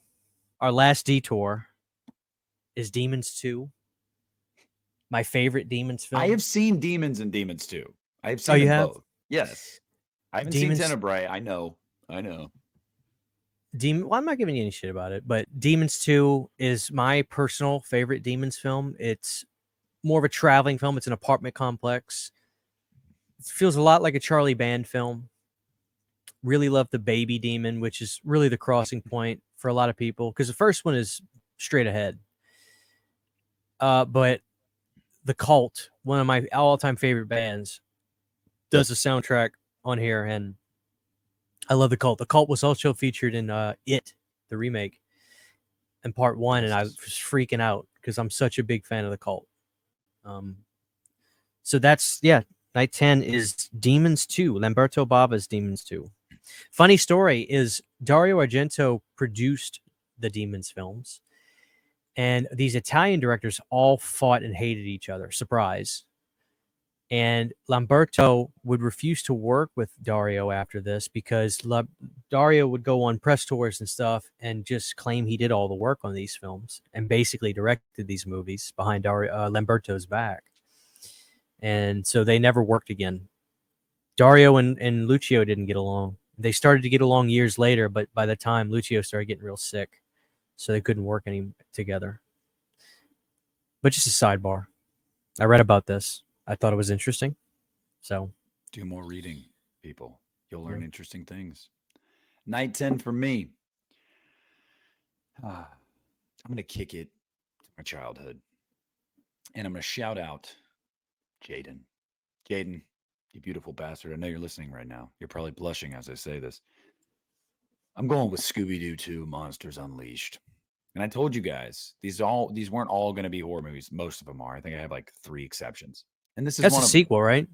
our last detour, is Demons 2. My favorite Demons film. I have seen Demons and Demons 2. I have Oh, seen you them have? both. Yes. I haven't Demons seen Tenebrae. I know. Well, I'm not giving you any shit about it, but Demons 2 is my personal favorite Demons film. It's more of a traveling film. It's an apartment complex. It feels a lot like a Charlie Band film. Really love the baby demon, which is really the crossing point for a lot of people because the first one is straight ahead. But the Cult, one of my all-time favorite bands, does a soundtrack on here, and I love the Cult. The Cult was also featured in It, the remake, in part 1, and I was freaking out because I'm such a big fan of the Cult. So that's night 10 is Demons 2, Lamberto Bava's Demons 2. Funny story is Dario Argento produced the Demons films, and these Italian directors all fought and hated each other. Surprise. And Lamberto would refuse to work with Dario after this because Dario would go on press tours and stuff and just claim he did all the work on these films and basically directed these movies behind Lamberto's back. And so they never worked again. Dario and Lucio didn't get along. They started to get along years later, but by the time Lucio started getting real sick, so they couldn't work any together. But just a sidebar. I read about this. I thought it was interesting. So Do more reading, people. You'll learn interesting things. Night 10 for me. I'm going to kick it to my childhood. And I'm going to shout out Jaden. Jaden, you beautiful bastard. I know you're listening right now. You're probably blushing as I say this. I'm going with Scooby-Doo 2 Monsters Unleashed. And I told you guys, these weren't all going to be horror movies. Most of them are. I think I have like 3 exceptions. And this is that's one a of sequel, right?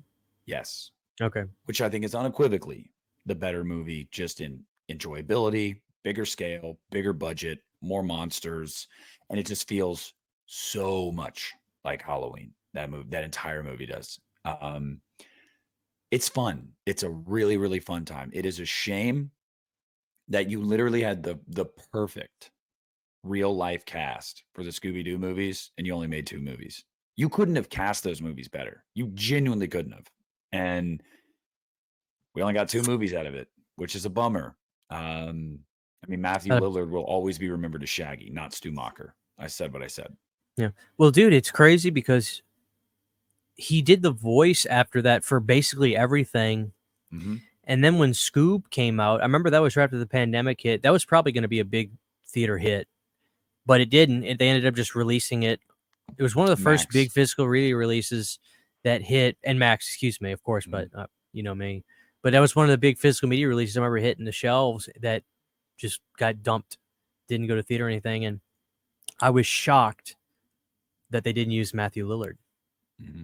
Yes. Okay. Which I think is unequivocally the better movie, just in enjoyability, bigger scale, bigger budget, more monsters, and it just feels so much like Halloween. That entire movie does. It's fun. It's a really, really fun time. It is a shame that you literally had the perfect real life cast for the Scooby-Doo movies, and you only made 2 movies. You couldn't have cast those movies better. You genuinely couldn't have. And we only got 2 movies out of it, which is a bummer. I mean, Matthew Lillard will always be remembered as Shaggy, not Stu Macher. I said what I said. Yeah. Well, dude, it's crazy because he did the voice after that for basically everything. Mm-hmm. And then when Scoob came out, I remember that was right after the pandemic hit. That was probably going to be a big theater hit, but it didn't. They ended up just releasing it. It was one of the first big physical releases that hit, and Max, excuse me, of course, but you know me. But that was one of the big physical media releases I remember hitting the shelves that just got dumped, didn't go to theater or anything. And I was shocked that they didn't use Matthew Lillard. Mm-hmm.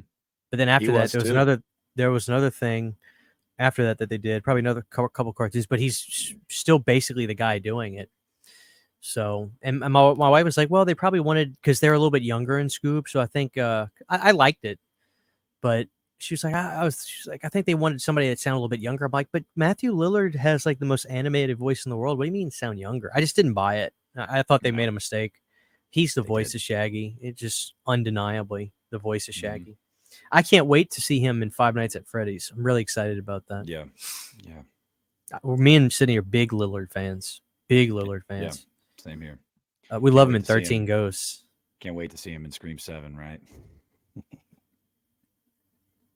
But then after that, there was another thing after that they did, probably another couple cartoons, but he's still basically the guy doing it. So, and my wife was like, well, they probably wanted, because they're a little bit younger in Scoob. So I think I liked it, but she was like, she's like, I think they wanted somebody that sounded a little bit younger. I'm like, but Matthew Lillard has like the most animated voice in the world. What do you mean sound younger? I just didn't buy it. I thought they made a mistake. He's the voice of Shaggy. It just undeniably the voice of Shaggy. Mm-hmm. I can't wait to see him in Five Nights at Freddy's. I'm really excited about that. Yeah. Me and Sydney are big Lillard fans. Big Lillard fans. Yeah, same here. We love him in 13 Ghosts. Can't wait to see him in Scream 7, right?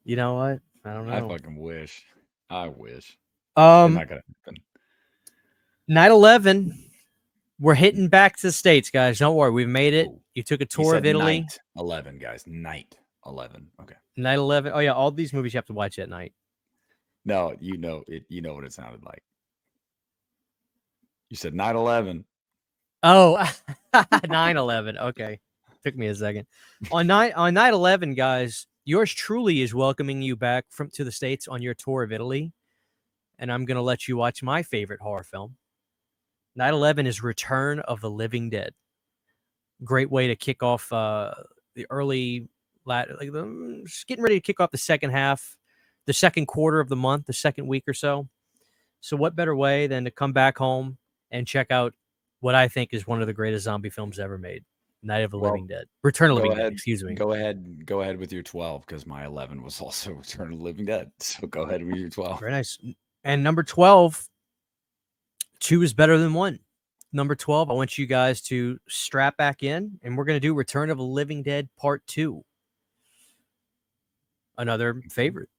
You know what? I don't know. I fucking wish. I wish. Not gonna happen. Night 11. We're hitting back to the States, guys. Don't worry. We've made it. Oh, You took a you tour of said Italy. night 11, guys. Night 11. Okay. Night 11. Oh, yeah. All these movies you have to watch at night. No, you know it. You know what it sounded like. You said night 11. Oh, 9/11. Okay. Took me a second. On night 11, guys, yours truly is welcoming you back to the States on your tour of Italy. And I'm going to let you watch my favorite horror film. Night 11 is Return of the Living Dead. Great way to kick off the early, just getting ready to kick off the second half, the second quarter of the month, the second week or so. So what better way than to come back home and check out what I think is one of the greatest zombie films ever made, Night of the Living Dead. Return of the Living Dead, excuse me. Go ahead with your 12, because my 11 was also Return of the Living Dead. So go ahead with your 12. Very nice. And number 12, 2 is better than 1. Number 12, I want you guys to strap back in, and we're going to do Return of the Living Dead Part 2. Another favorite.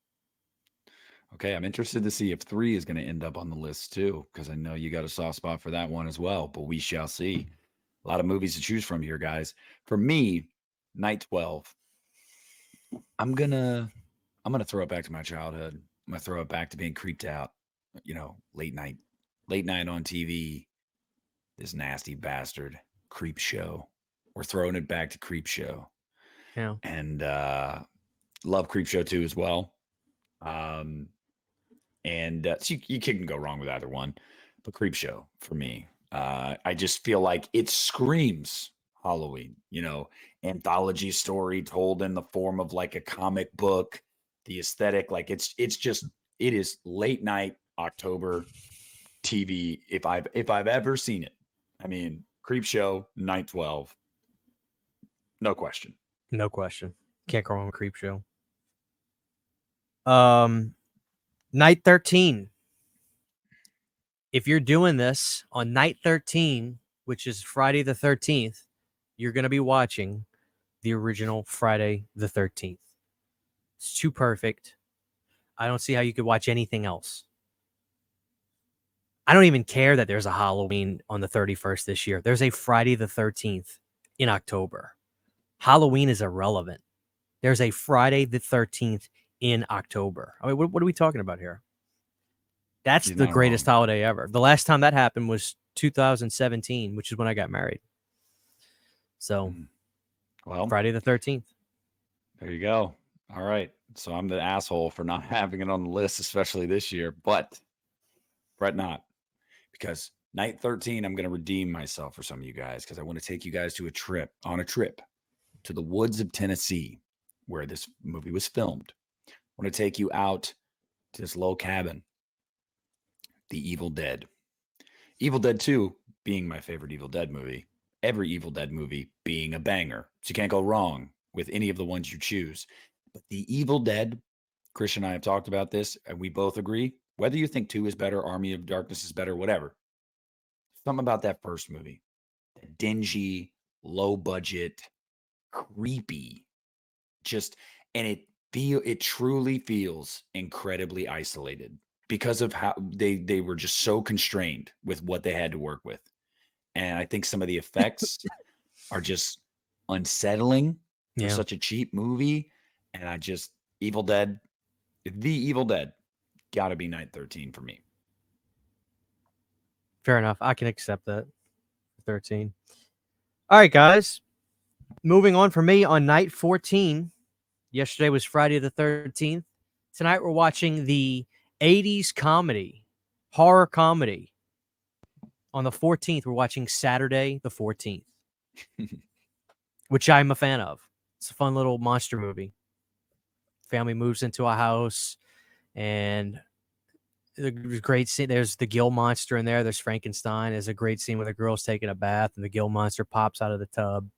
Okay, I'm interested to see if 3 is going to end up on the list too, because I know you got a soft spot for that one as well, but we shall see. A lot of movies to choose from here, guys. For me, night 12, I'm gonna throw it back to my childhood. I'm gonna throw it back to being creeped out, late night on TV. This nasty bastard Creep Show. We're throwing it back to Creep Show. Yeah. And love Creep Show 2 as well. So you couldn't go wrong with either one, but Creep Show for me. I just feel like it screams Halloween, anthology story told in the form of like a comic book, the aesthetic, like it is late night October TV. If I've ever seen it, I mean, Creep Show, night 12. No question. No question. Can't go wrong with Creep Show. Night 13. If you're doing this on night 13, which is Friday the 13th, you're going to be watching the original Friday the 13th. It's too perfect. I don't see how you could watch anything else. I don't even care that there's a Halloween on the 31st this year. There's a Friday the 13th in October. Halloween is irrelevant. There's a Friday the 13th in October. I mean, what are we talking about here? That's the greatest holiday ever. The last time that happened was 2017, which is when I got married. So, well, Friday the 13th. There you go. All right. So I'm the asshole for not having it on the list, especially this year, but fret not, because night 13, I'm going to redeem myself for some of you guys, because I want to take you guys on a trip to the woods of Tennessee, where this movie was filmed. I want to take you out to this little cabin, The Evil Dead. Evil Dead 2 being my favorite Evil Dead movie. Every Evil Dead movie being a banger. So you can't go wrong with any of the ones you choose. But The Evil Dead, Christian and I have talked about this, and we both agree. Whether you think 2 is better, Army of Darkness is better, whatever. Something about that first movie. Dingy, low budget, creepy. And it truly feels incredibly isolated because of how they were just so constrained with what they had to work with. And I think some of the effects are just unsettling for such a cheap movie. And The Evil Dead, gotta be night 13 for me. Fair enough. I can accept that. 13. All right, guys. Moving on for me on night 14. Yesterday was Friday the 13th. Tonight we're watching the 80s horror comedy. On the 14th, we're watching Saturday the 14th, which I'm a fan of. It's a fun little monster movie. Family moves into a house, and there's a great scene. There's the Gill monster in there. There's Frankenstein. There's a great scene where the girl's taking a bath, and the Gill monster pops out of the tub.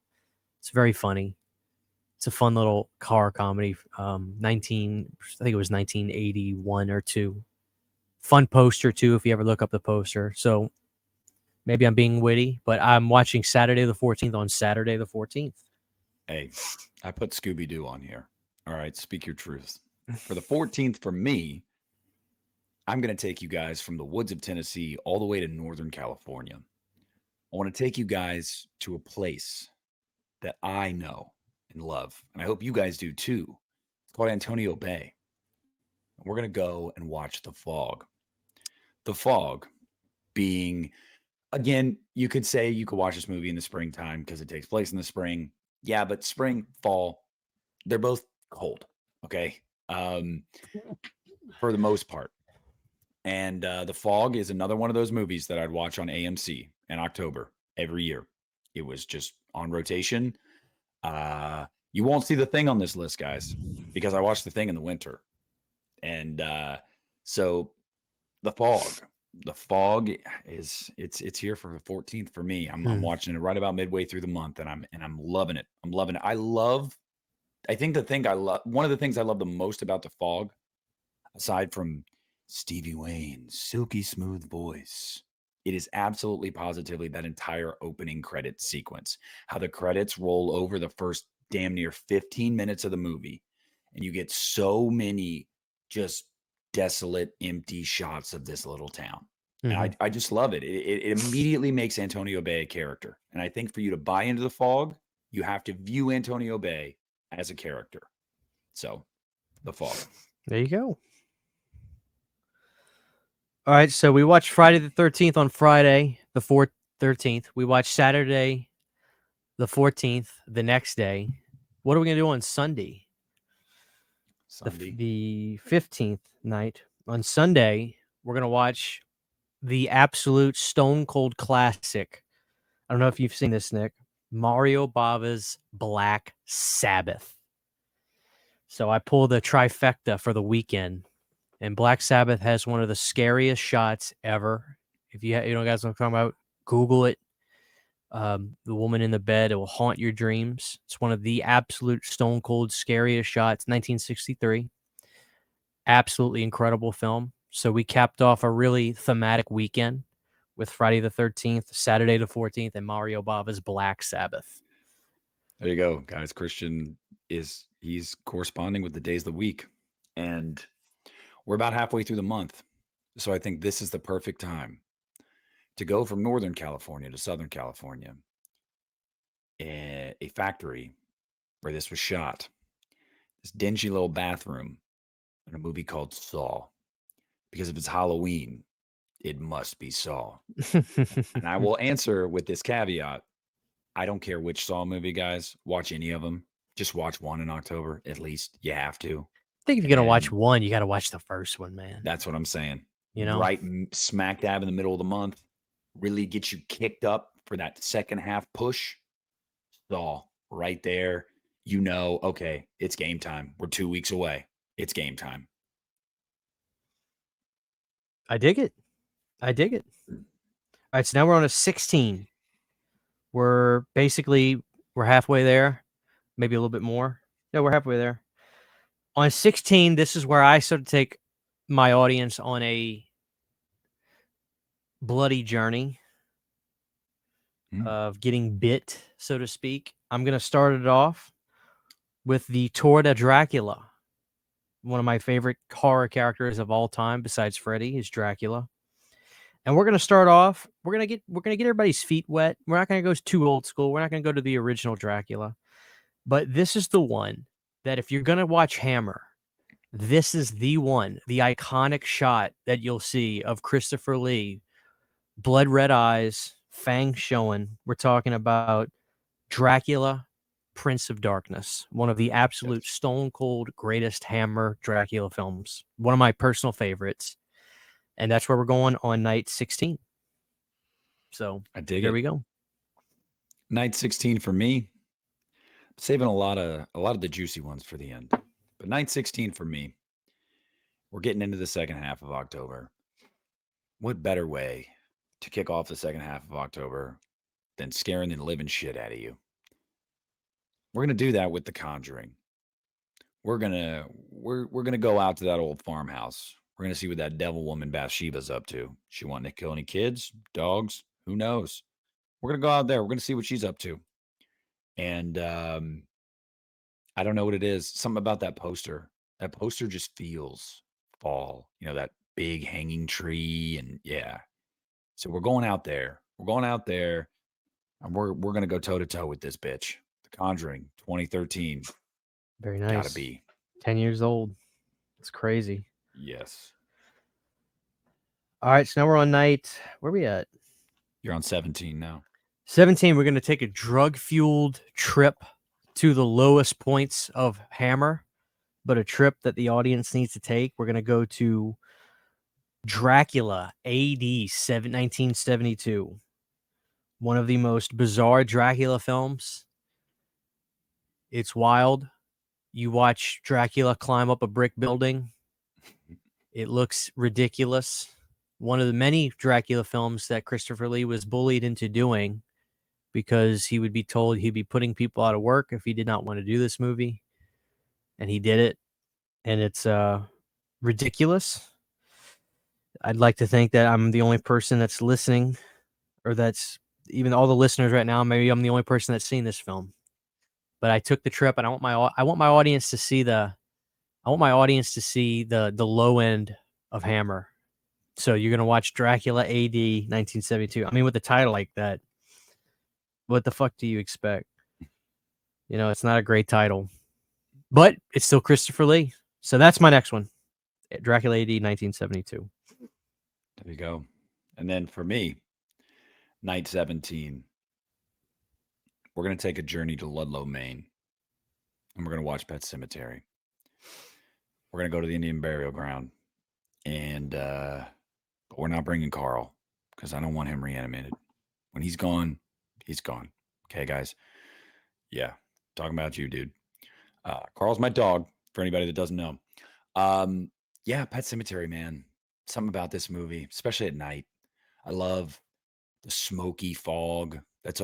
It's very funny. It's a fun little horror comedy. I think it was 1981 or 2. Fun poster too, if you ever look up the poster. So maybe I'm being witty, but I'm watching Saturday the 14th on Saturday the 14th. Hey, I put Scooby-Doo on here. All right, speak your truth. For the 14th, for me, I'm going to take you guys from the woods of Tennessee all the way to Northern California. I want to take you guys to a place that I know and love, and I hope you guys do too. It's called Antonio Bay. We're going to go and watch The Fog. The Fog being, again, you could say you could watch this movie in the springtime because it takes place in the spring. Yeah, but spring, fall, they're both cold. Okay. For the most part. And The Fog is another one of those movies that I'd watch on AMC in October every year. It was just on rotation. You won't see The Thing on this list, guys, because I watched The Thing in the winter. And so The Fog. The Fog is it's here for the 14th for me. I'm watching it right about midway through the month, and I'm loving it. I'm loving it. I think one of the things I love the most about The Fog, aside from Stevie Wayne's silky smooth voice, it is absolutely positively that entire opening credit sequence. How the credits roll over the first damn near 15 minutes of the movie, and you get so many just desolate, empty shots of this little town. And I just love it. It immediately makes Antonio Bay a character. And I think for you to buy into The Fog, you have to view Antonio Bay as a character. So, The Fog. There you go. All right, so we watched Friday the 13th on Friday, the 13th. We watched Saturday, the 14th, the next day. What are we going to do on Sunday? The 15th night. On Sunday, we're going to watch the absolute stone cold classic. I don't know if you've seen this, Nick. Mario Bava's Black Sabbath. So I pulled the trifecta for the weekend. And Black Sabbath has one of the scariest shots ever. If you know, guys, what I'm talking about, Google it. The woman in the bed, it will haunt your dreams. It's one of the absolute stone cold scariest shots. 1963. Absolutely incredible film. So we capped off a really thematic weekend with Friday the 13th, Saturday the 14th, and Mario Bava's Black Sabbath. There you go, guys. Christian he's corresponding with the days of the week, and we're about halfway through the month. So I think this is the perfect time to go from Northern California to Southern California, a factory where this was shot, this dingy little bathroom in a movie called Saw. Because if it's Halloween, it must be Saw. And I will answer with this caveat. I don't care which Saw movie, guys. Watch any of them. Just watch one in October, at least. You have to. I think if you're going to watch one, you got to watch the first one, man. That's what I'm saying. You know? Right smack dab in the middle of the month. Really get you kicked up for that second half push. Saw right there. You know, okay, it's game time. We're 2 weeks away. It's game time. I dig it. All right, so now we're on a 16. We're halfway there, maybe a little bit more. No, we're halfway there. On 16, this is where I sort of take my audience on a bloody journey of getting bit, so to speak. I'm going to start it off with the Tour de Dracula. One of my favorite horror characters of all time, besides Freddy, is Dracula. And we're going to start off. We're going to get everybody's feet wet. We're not going to go too old school. We're not going to go to the original Dracula. But this is the one that if you're going to watch Hammer, this is the one, the iconic shot that you'll see of Christopher Lee, blood red eyes, fangs showing. We're talking about Dracula, Prince of Darkness, one of the absolute stone cold greatest Hammer Dracula films. One of my personal favorites. And that's where we're going on night 16. So there we go. Night 16 for me. Saving a lot of the juicy ones for the end. But night 16 for me. We're getting into the second half of October. What better way to kick off the second half of October than scaring the living shit out of you? We're gonna do that with The Conjuring. We're gonna go out to that old farmhouse. We're gonna see what that devil woman Bathsheba's up to. She wanting to kill any kids, dogs? Who knows? We're gonna go out there. We're gonna see what she's up to. And I don't know what it is. Something about that poster. That poster just feels fall. You know, that big hanging tree, and yeah. So we're going out there. We're going out there And we're gonna go toe to toe with this bitch. The Conjuring, 2013. Very Gotta nice. be. 10 years old. It's crazy. Yes. All right, so now we're on night. Where we at? You're on 17 now. 17. We're going to take a drug-fueled trip to the lowest points of Hammer, but a trip that the audience needs to take. We're going to go to Dracula, AD 1972. One of the most bizarre Dracula films. It's wild. You watch Dracula climb up a brick building. It looks ridiculous. One of the many Dracula films that Christopher Lee was bullied into doing because he would be told he'd be putting people out of work if he did not want to do this movie. And he did it. And it's ridiculous. I'd like to think that I'm the only person that's listening, or that's even all the listeners right now. Maybe I'm the only person that's seen this film. But I took the trip, and I want my audience to see the low end of Hammer. So you're gonna watch Dracula AD 1972. I mean, with the title like that, what the fuck do you expect? You know, it's not a great title, but it's still Christopher Lee. So that's my next one, Dracula AD 1972. There you go. And then for me, night 17, we're gonna take a journey to Ludlow, Maine, and we're gonna watch Pet Cemetery. We're gonna go to the Indian burial ground, and but we're not bringing Carl because I don't want him reanimated. When he's gone, he's gone. Okay, guys. Yeah, talking about you, dude. Carl's my dog. For anybody that doesn't know, yeah, Pet Cemetery, man. Something about this movie, especially at night. I love the smoky fog that's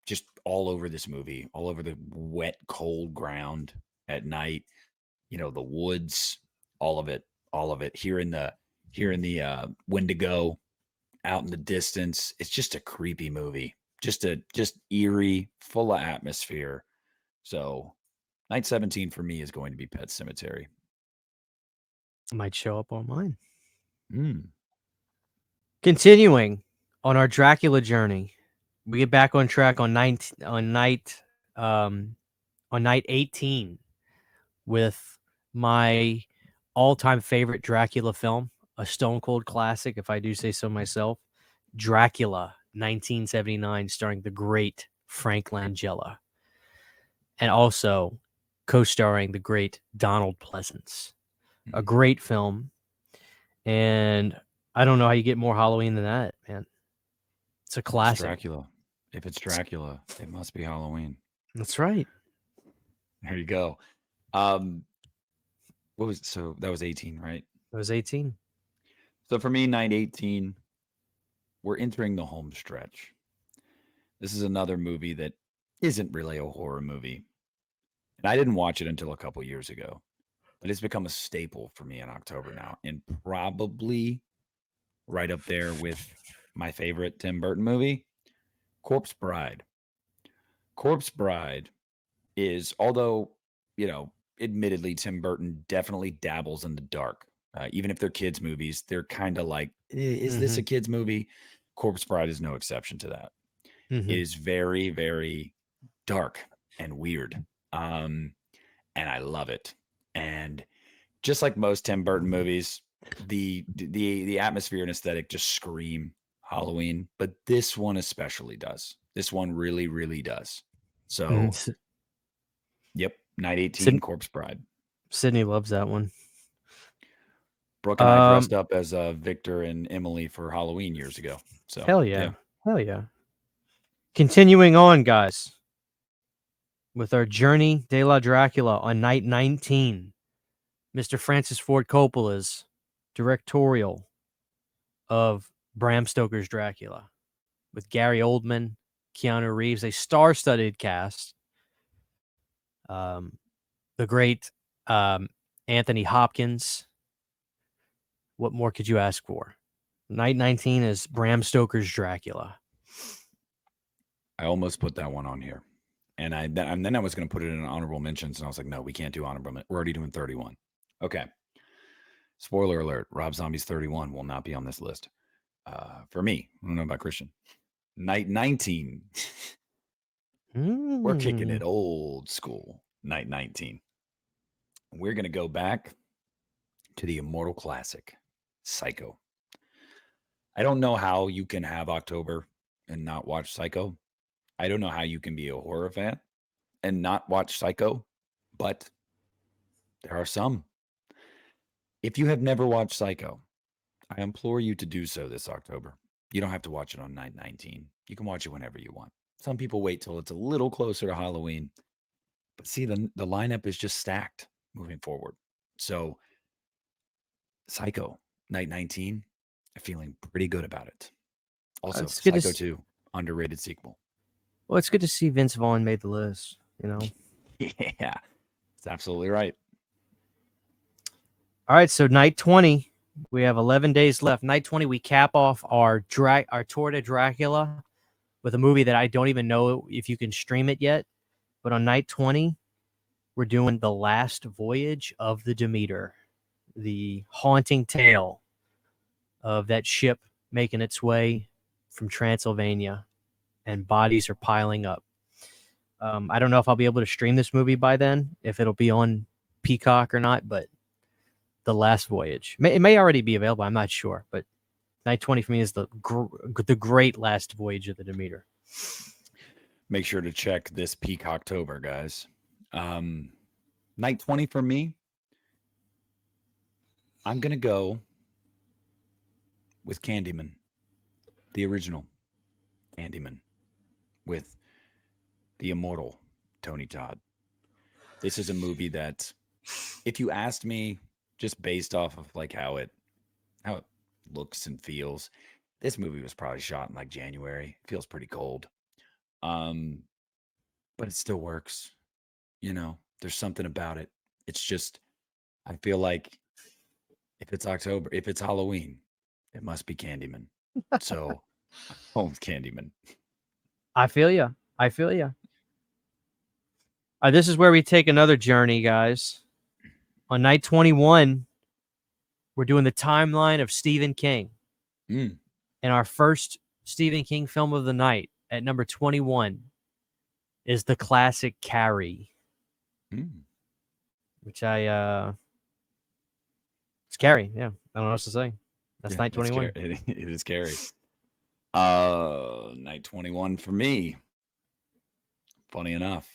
just all over this movie, all over the wet, cold ground at night. You know, the woods, all of it, all of it. Here in the Wendigo, out in the distance. It's just a creepy movie, just eerie, full of atmosphere. So, night 17 for me is going to be Pet Cemetery. Might show up on mine. Mm. Continuing on our Dracula journey, we get back on track on night 18 with my all-time favorite Dracula film, a stone cold classic, if I do say so myself, Dracula 1979, starring the great Frank Langella, and also co-starring the great Donald Pleasance. A great film, and I don't know how you get more Halloween than that, man. It's a classic. Dracula. If it's Dracula, it must be Halloween. That's right. There you go. So that was 18, right? It was 18. So for me, night 18, we're entering the home stretch. This is another movie that isn't really a horror movie. And I didn't watch it until a couple years ago. But it's become a staple for me in October now. And probably right up there with my favorite Tim Burton movie, Corpse Bride. Corpse Bride is, although, admittedly, Tim Burton definitely dabbles in the dark. Even if they're kids' movies, they're kind of like, is this a kids' movie? Corpse Bride is no exception to that. It is very, very dark and weird. And I love it. And just like most Tim Burton movies, the atmosphere and aesthetic just scream Halloween, but this one especially does. This one really, really does. So, yep, night 18, Corpse Bride. Sydney loves that one. Brooke and I dressed up as Victor and Emily for Halloween years ago. So hell yeah. Hell yeah. Continuing on, guys, with our journey de la Dracula on night 19, Mr. Francis Ford Coppola's directorial of Bram Stoker's Dracula with Gary Oldman, Keanu Reeves, a star-studded cast. The great Anthony Hopkins. What more could you ask for? Night 19 is Bram Stoker's Dracula. I almost put that one on here. And then I was going to put it in honorable mentions, and I was like, no, we can't do honorable mentions. We're already doing 31. Okay. Spoiler alert, Rob Zombie's 31 will not be on this list. For me, I don't know about Christian. Night 19 We're kicking Mm. it old school, night 19. We're going to go back to the immortal classic, Psycho. I don't know how you can have October and not watch Psycho. I don't know how you can be a horror fan and not watch Psycho, but there are some. If you have never watched Psycho, I implore you to do so this October. You don't have to watch it on night 19. You can watch it whenever you want. Some people wait till it's a little closer to Halloween. But see, the lineup is just stacked moving forward. So, Psycho, night 19, I'm feeling pretty good about it. Also, It's good to Psycho 2, underrated sequel. well, it's good to see Vince Vaughn made the list. You know. Yeah, it's absolutely right. All right, so night 20, we have 11 days left. Night 20, we cap off our tour to Dracula with a movie that I don't even know if you can stream it yet. But on night 20, we're doing The Last Voyage of the Demeter, the haunting tale of that ship making its way from Transylvania, and bodies are piling up. I don't know if I'll be able to stream this movie by then, if it'll be on Peacock or not, but The Last Voyage. It may already be available. I'm not sure, but night 20 for me is the great Last Voyage of the Demeter. Make sure to check this peak October, guys. Night 20 for me, I'm going to go with Candyman, the original Candyman, with the immortal Tony Todd. This is a movie that, if you asked me, just based off of like how it looks and feels, this movie was probably shot in like January. It feels pretty cold. But it still works. You know, there's something about it. It's just, I feel like if it's October, if it's Halloween, it must be Candyman. So, home Candyman. I feel you. I feel you. This is where we take another journey, guys. On night 21, we're doing the timeline of Stephen King. Mm. And our first Stephen King film of the night at number 21 is the classic Carrie, which it's Carrie. Yeah, I don't know what else to say. That's night 21. It is scary. Night 21 for me. Funny enough.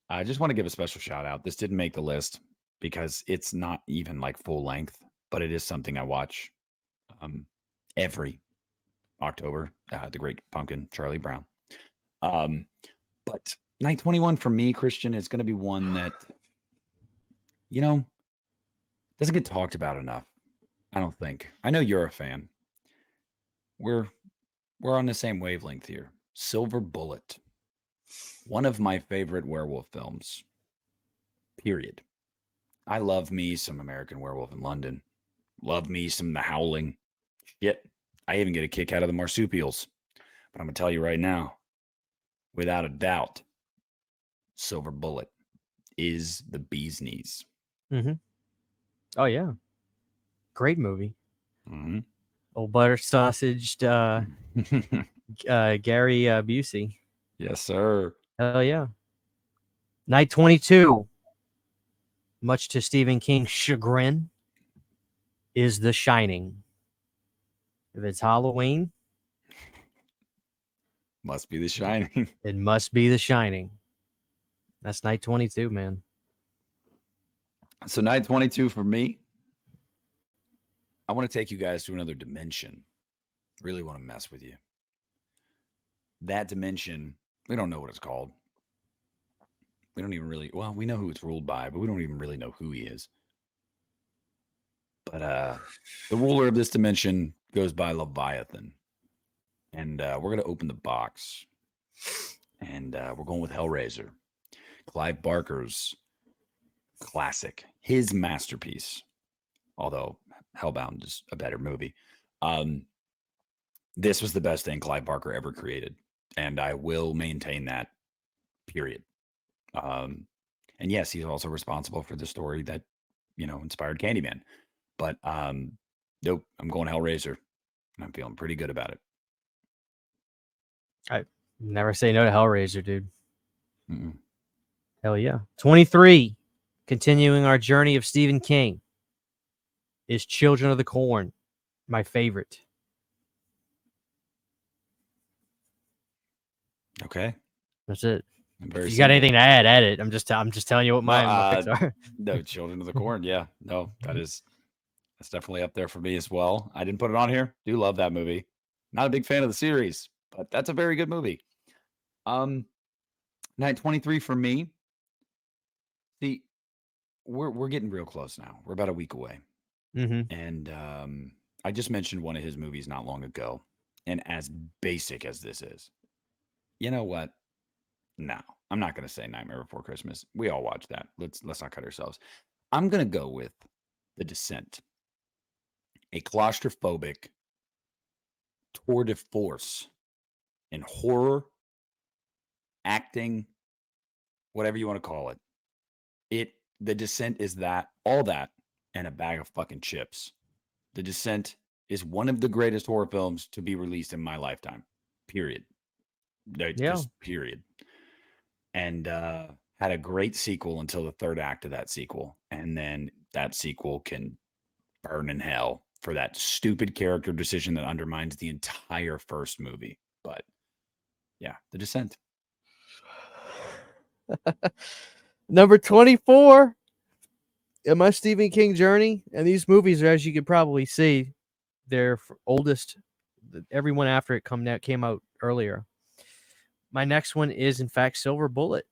I just want to give a special shout out. This didn't make the list because it's not even like full length, but it is something I watch every October. The Great Pumpkin, Charlie Brown. But night 21 for me, Christian, is going to be one that, you know, doesn't get talked about enough. I don't think. I know you're a fan. We're on the same wavelength here. Silver Bullet. One of my favorite werewolf films. Period. I love me some American Werewolf in London. Love me some The Howling. Shit. I even get a kick out of the marsupials. But I'm going to tell you right now, without a doubt, Silver Bullet is the bee's knees. Mm-hmm. Oh, yeah. Great movie. Mm-hmm. Old butter sausaged Gary Busey. Yes, sir. Hell yeah. Night 22, much to Stephen King's chagrin, is The Shining. If it's Halloween, Must be The Shining. it must be The Shining. That's night 22, man. So night 22 for me, I want to take you guys to another dimension. Really want to mess with you. That dimension, we don't know what it's called. We don't even really, well, we know who it's ruled by, but we don't even really know who he is. But the ruler of this dimension goes by Leviathan. And we're going to open the box. And we're going with Hellraiser. Clive Barker's classic, his masterpiece. Although Hellbound is a better movie. This was the best thing Clive Barker ever created. And I will maintain that, period. And yes, he's also responsible for the story that, inspired Candyman. But nope, I'm going Hellraiser. And I'm feeling pretty good about it. All right. Never say no to Hellraiser, dude. Mm-mm. Hell yeah. 23. Continuing our journey of Stephen King is Children of the Corn, my favorite. Okay. That's it. Very If you got simple. anything to add it. I'm just telling you what No, my picks are. no, Children of the Corn. Yeah, no, that's definitely up there for me as well. I didn't put it on here. Do love that movie. Not a big fan of the series, but that's a very good movie. Night 23 for me. See, we're getting real close now. We're about a week away. Mm-hmm. And I just mentioned one of his movies not long ago. And as basic as this is, you know what? No, I'm not going to say Nightmare Before Christmas. We all watch that. Let's not cut ourselves. I'm going to go with The Descent, a claustrophobic tour de force in horror, acting, whatever you want to call it. The Descent is that, all that, and a bag of fucking chips. The Descent is one of the greatest horror films to be released in my lifetime. Period. Just period. And had a great sequel until the third act of that sequel. And then that sequel can burn in hell for that stupid character decision that undermines the entire first movie. But yeah, The Descent. Number 24 in my Stephen King journey. And these movies are, as you could probably see, they're oldest. Everyone after it came out earlier. My next one is, in fact, Silver Bullet,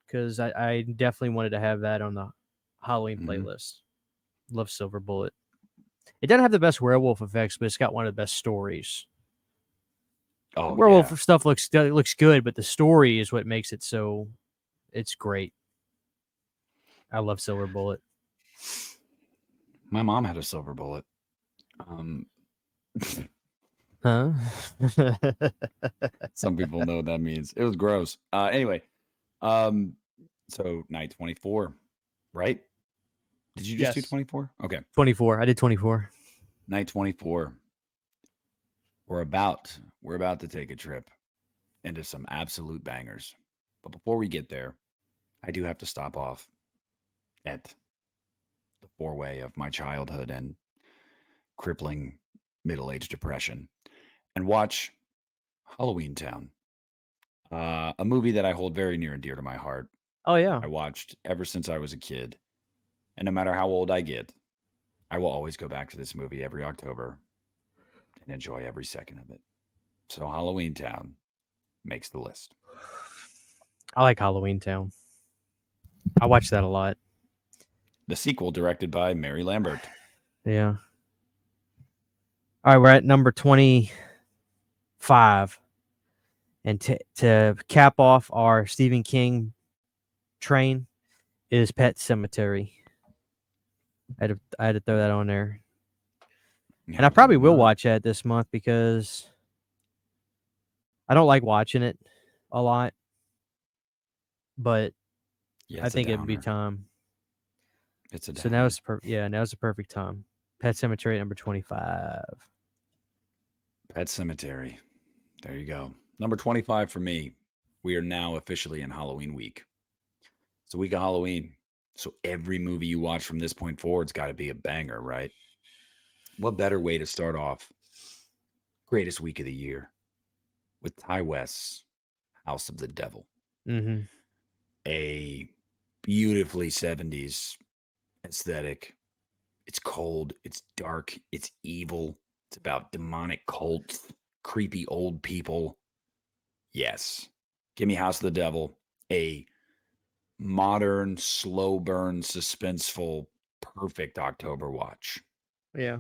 because I definitely wanted to have that on the Halloween playlist. Love Silver Bullet. It doesn't have the best werewolf effects, but it's got one of the best stories. Oh, the werewolf stuff looks good, but the story is what makes it so. It's great. I love Silver Bullet. My mom had a silver bullet. Huh? Some people know what that means. It was gross. Anyway, so night 24, right? Did you just do 24? Okay. 24. I did 24. Night 24. We're about to take a trip into some absolute bangers. But before we get there, I do have to stop off at the four-way of my childhood and crippling middle-age depression and watch Halloween Town, a movie that I hold very near and dear to my heart. Oh, yeah. I watched ever since I was a kid. And no matter how old I get, I will always go back to this movie every October and enjoy every second of it. So Halloween Town makes the list. I like Halloween Town. I watch that a lot. The sequel directed by Mary Lambert. Yeah. All right, we're at number 25. And to cap off our Stephen King train is Pet Sematary. I had to throw that on there. Yeah, and I probably will watch that this month because I don't like watching it a lot. But I think it'd be time. It's a so now it's now's the perfect time. Pet Sematary number 25. Pet Sematary. There you go. Number 25 for me. We are now officially in Halloween week. It's a week of Halloween. So every movie you watch from this point forward's got to be a banger, right? What better way to start off greatest week of the year with Ty West's House of the Devil. Mm-hmm. A beautifully 70s aesthetic. It's cold, it's dark, it's evil. It's about demonic cults, creepy old people. Yes. Give me House of the Devil, a modern, slow burn, suspenseful, perfect October watch. Yeah.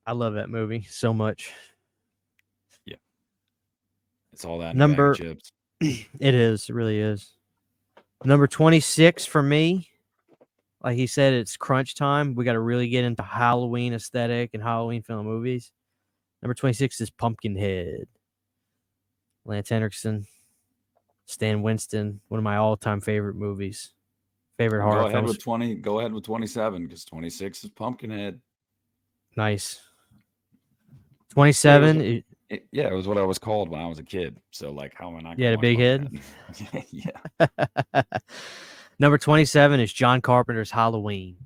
I love that movie so much. Yeah. It's all that Number bag of chips. It is. It really is. Number 26 for me. Like he said, it's crunch time. We got to really get into Halloween aesthetic and Halloween film movies. Number 26 is Pumpkinhead. Lance Henriksen, Stan Winston, one of my all-time favorite movies. Favorite horror films. Go ahead with 27 because 26 is Pumpkinhead. Nice. 27 Yeah, it was what I was called when I was a kid. So like, how am I not You gonna had a watch big head. Pumpkinhead? Yeah. Number 27 is John Carpenter's Halloween.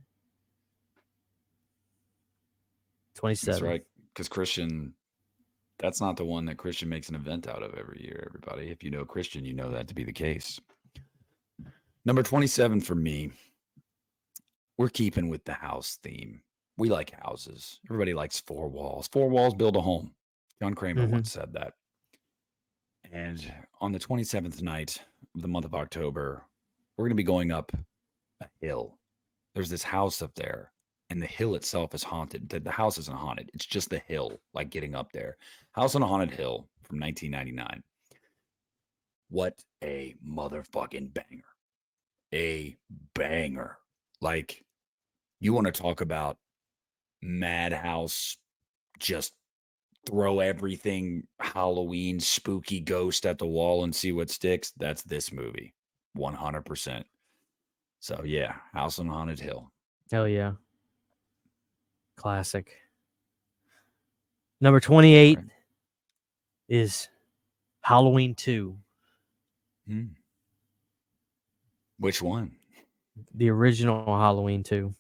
That's 27. right. Because Christian, that's not the one that Christian makes an event out of every year, everybody. If you know Christian, you know that to be the case. Number 27 for me, we're keeping with the house theme. We like houses. Everybody likes four walls. Four walls build a home. John Kramer Mm-hmm. once said that. And on the 27th night of the month of October, we're going to be going up a hill. There's this house up there, and the hill itself is haunted. The house isn't haunted. It's just the hill, like getting up there. House on a Haunted Hill from 1999. What a motherfucking banger. A banger. Like, you want to talk about madhouse, just throw everything Halloween, spooky ghost at the wall and see what sticks? That's this movie. 100%. So, yeah, House on Haunted Hill. Hell yeah. Classic. Number 28 Right. is Halloween 2. Which one? The original Halloween 2.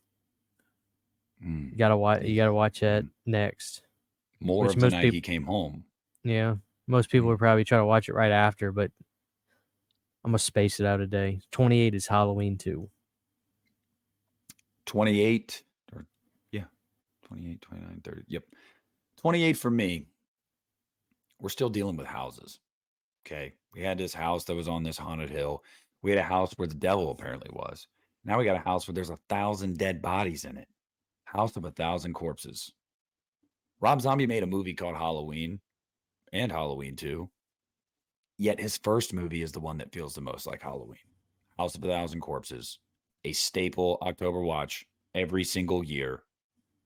You gotta watch that next. More Which of the most night people, he came home. yeah, most people would probably try to watch it right after, but I'm gonna space it out a day. 28 is Halloween 2. 28 or yeah, 28, 29, 30. Yep. 28 for me. We're still dealing with houses. Okay. We had this house that was on this haunted hill. We had a house where the devil apparently was. Now we got a house where there's 1,000 dead bodies in it. House of 1,000 corpses. Rob Zombie made a movie called Halloween and Halloween 2. Yet his first movie is the one that feels the most like Halloween. House of 1,000 Corpses, a staple October watch every single year.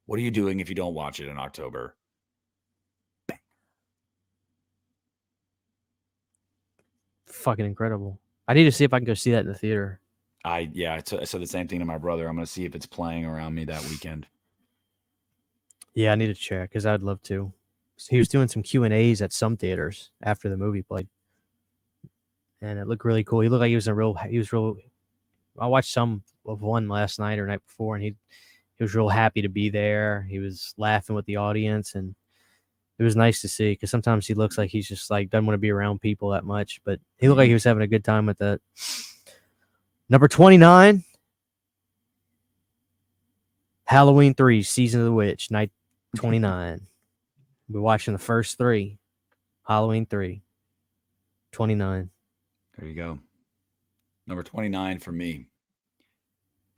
What are you doing if you don't watch it in October? Bang. Fucking incredible. I need to see if I can go see that in the theater. I said the same thing to my brother. I'm going to see if it's playing around me that weekend. Yeah, I need to check because I'd love to. He was doing some Q&As at some theaters after the movie played, and it looked really cool. He looked like he was real. I watched some of one last night or night before, and he was real happy to be there. He was laughing with the audience, and it was nice to see because sometimes he looks like he's just like doesn't want to be around people that much, but he looked like he was having a good time with that. Number 29, Halloween 3, Season of the Witch, night 29. We're watching the first 3. Halloween 3, 29. There you go. Number 29 for me.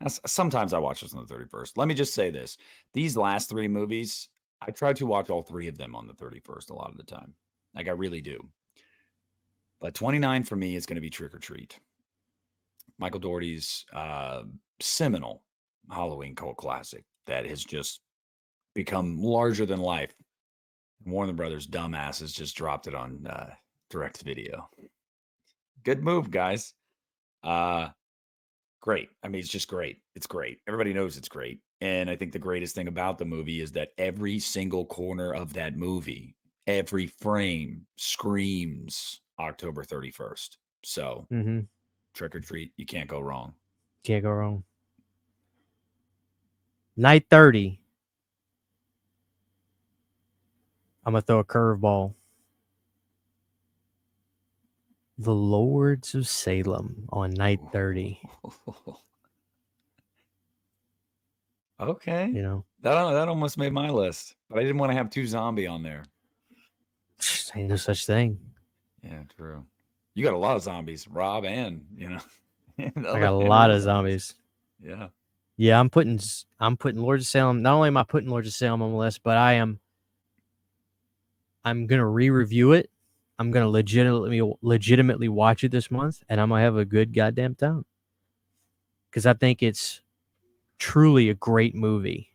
Sometimes I watch this on the 31st. Let me just say this. These last 3 movies, I try to watch all 3 of them on the 31st a lot of the time. Like, I really do. But 29 for me is going to be Trick or Treat. Michael Dougherty's seminal Halloween cult classic that has just become larger than life. Warner Brothers dumbasses just dropped it on direct video. Good move, guys. Great. I mean, it's just great. It's great. Everybody knows it's great. And I think the greatest thing about the movie is that every single corner of that movie, every frame screams October 31st. So, Trick or Treat, you can't go wrong. Can't go wrong. Night 30. I'm going to throw a curveball. The Lords of Salem on night 30. Okay. You know, that almost made my list, but I didn't want to have 2 zombie on there. Ain't no such thing. Yeah, true. You got a lot of zombies, Rob, and I got a lot of zombies. Yeah. Yeah, I'm putting Lords of Salem. Not only am I putting Lords of Salem on the list, but I'm gonna re-review it. I'm gonna legitimately watch it this month, and I'm gonna have a good goddamn time. Because I think it's truly a great movie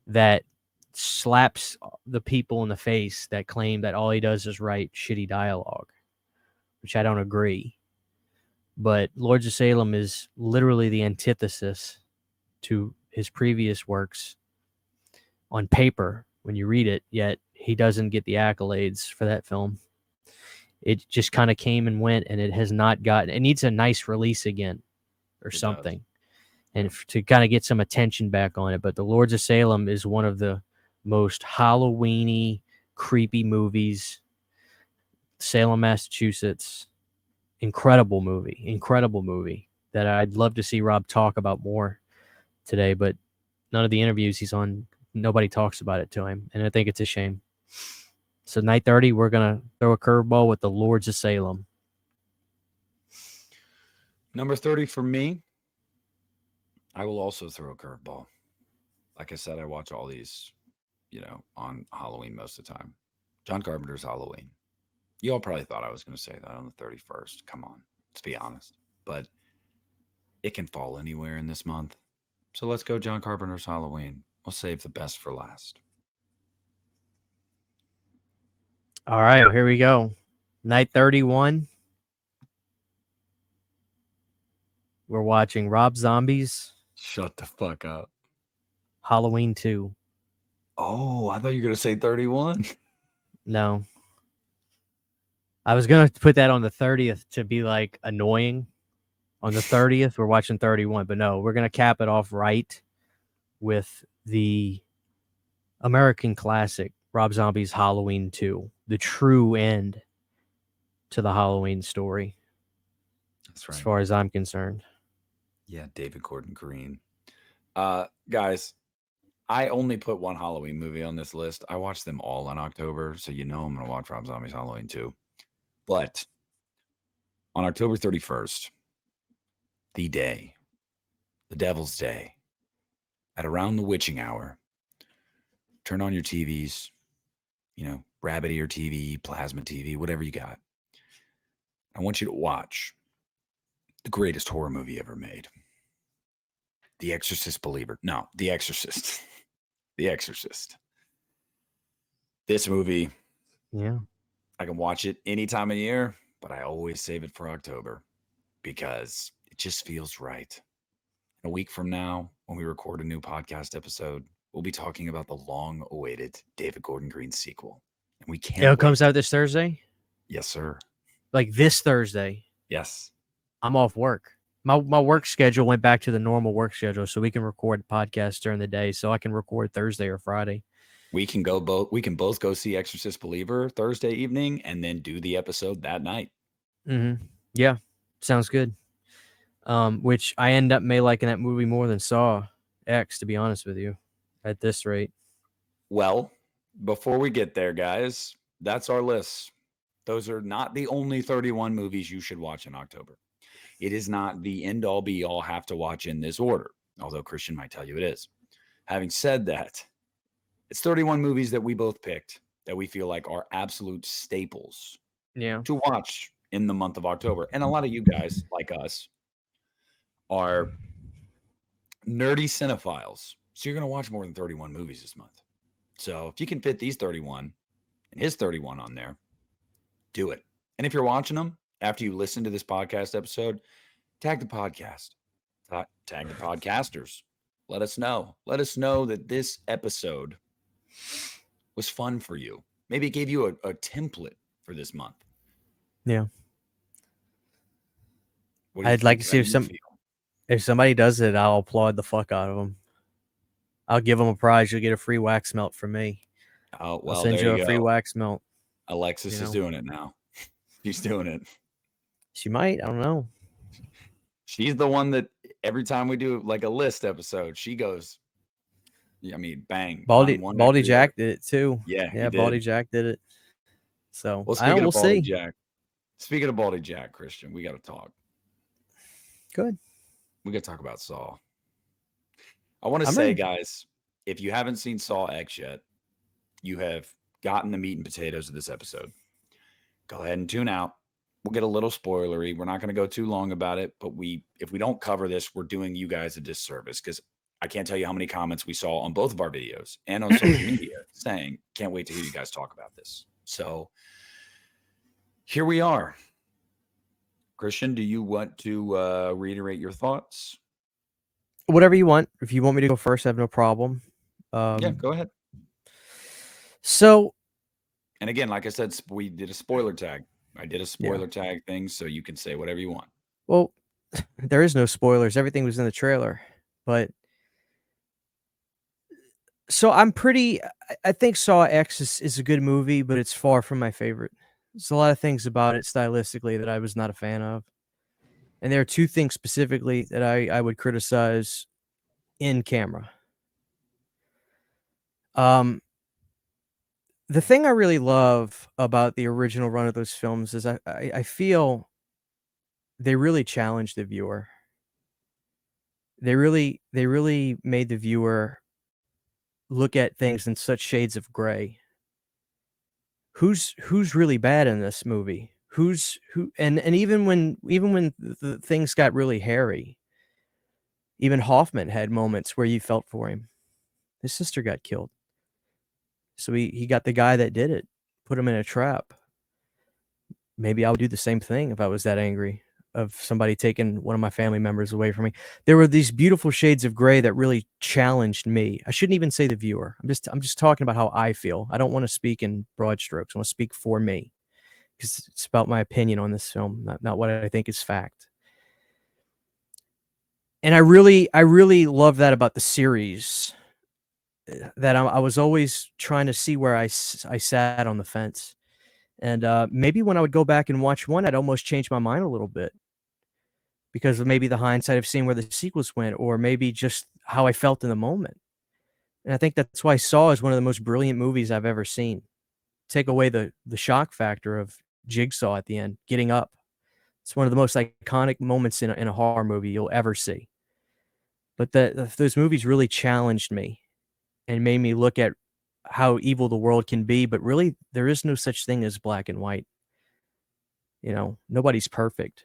that slaps the people in the face that claim that all he does is write shitty dialogue, which I don't agree. But Lords of Salem is literally the antithesis to his previous works on paper when you read it, yet he doesn't get the accolades for that film. It just kind of came and went, and it has not gotten. It needs a nice release again, or something, and to kind of get some attention back on it. But The Lords of Salem is one of the most Halloweeny, creepy movies. Salem, Massachusetts. Incredible movie that I'd love to see Rob talk about more today, but none of the interviews he's on, nobody talks about it to him, and I think it's a shame. So night 30, we're going to throw a curveball with The Lords of Salem. Number 30 for me, I will also throw a curveball. Like I said, I watch all these, on Halloween most of the time. John Carpenter's Halloween. You all probably thought I was going to say that on the 31st. Come on, let's be honest. But it can fall anywhere in this month. So let's go John Carpenter's Halloween. We'll save the best for last. All right, here we go. Night 31. We're watching Rob Zombie's Shut the fuck up. Halloween 2. Oh, I thought you were going to say 31. No. I was going to put that on the 30th to be like annoying. On the 30th, we're watching 31. But no, we're going to cap it off right with the American classic, Rob Zombie's Halloween 2. The true end to the Halloween story. That's right. As far as I'm concerned. Yeah, David Gordon Green. Guys, I only put one Halloween movie on this list. I watched them all in October, so I'm going to watch Rob Zombie's Halloween 2. But on October 31st, the day, the Devil's Day, at around the witching hour, turn on your TVs, rabbit ear TV, plasma TV, whatever you got. I want you to watch the greatest horror movie ever made. The Exorcist Believer. No, The Exorcist. The Exorcist. This movie, yeah, I can watch it any time of year, but I always save it for October because it just feels right. A week from now, when we record a new podcast episode, we'll be talking about the long-awaited David Gordon Green sequel. And we can't It comes out this Thursday? Yes, sir. Like this Thursday? Yes. I'm off work. My work schedule went back to the normal work schedule, so we can record podcasts during the day, so I can record Thursday or Friday. We can both go see Exorcist Believer Thursday evening and then do the episode that night. Mm-hmm. Yeah, sounds good. Which I end up may liking that movie more than Saw X, to be honest with you, at this rate. Well, before we get there, guys, that's our list. Those are not the only 31 movies you should watch in October. It is not the end-all be-all have to watch in this order, although Christian might tell you it is. Having said that, it's 31 movies that we both picked that we feel like are absolute staples to watch in the month of October. And a lot of you guys, like us, are nerdy cinephiles. So you're going to watch more than 31 movies this month. So if you can fit these 31 and his 31 on there, do it. And if you're watching them after you listen to this podcast episode, tag the podcast, tag the podcasters. Let us know. Let us know that this episode was fun for you. Maybe it gave you a template for this month. Yeah. I'd like to see if somebody does it, I'll applaud the fuck out of them. I'll give them a prize. You'll get a free wax melt from me. Oh, well, I'll send you a free wax melt. Alexis is doing it now. She's doing it. She might. I don't know. She's the one that every time we do like a list episode, she goes, bang. Baldy Jack did it too. Yeah, Baldy Jack did it. So we'll see. Jack. Speaking of Baldy Jack, Christian, we got to talk. Good. We got to talk about Saw. I want to say, guys, if you haven't seen Saw X yet, you have gotten the meat and potatoes of this episode. Go ahead and tune out. We'll get a little spoilery. We're not going to go too long about it, but if we don't cover this, we're doing you guys a disservice because I can't tell you how many comments we saw on both of our videos and on social media saying, can't wait to hear you guys talk about this. So here we are. Christian, do you want to reiterate your thoughts? Whatever you want. If you want me to go first, I have no problem. Yeah, go ahead. So And again, like I said, we did a spoiler tag. I did a spoiler tag thing, so you can say whatever you want. Well, there is no spoilers. Everything was in the trailer. But so I think Saw X is a good movie, but it's far from my favorite. There's a lot of things about it stylistically that I was not a fan of. And there are two things specifically that I would criticize in camera. The thing I really love about the original run of those films is I feel they really challenged the viewer. They really made the viewer look at things in such shades of gray. Who's really bad in this movie? Who and even when the things got really hairy, even Hoffman had moments where you felt for him. His sister got killed. So he got the guy that did it, put him in a trap. Maybe I would do the same thing if I was that angry of somebody taking one of my family members away from me. There were these beautiful shades of gray that really challenged me. I shouldn't even say the viewer. I'm just talking about how I feel. I don't want to speak in broad strokes. I want to speak for me because it's about my opinion on this film, not what I think is fact. And I really love that about the series. That I was always trying to see where I sat on the fence. And maybe when I would go back and watch one, I'd almost change my mind a little bit because of maybe the hindsight of seeing where the sequels went, or maybe just how I felt in the moment. And I think that's why Saw is one of the most brilliant movies I've ever seen. Take away the shock factor of Jigsaw at the end, getting up. It's one of the most iconic moments in a horror movie you'll ever see. But those movies really challenged me and made me look at how evil the world can be, but really there is no such thing as black and white. You know, nobody's perfect.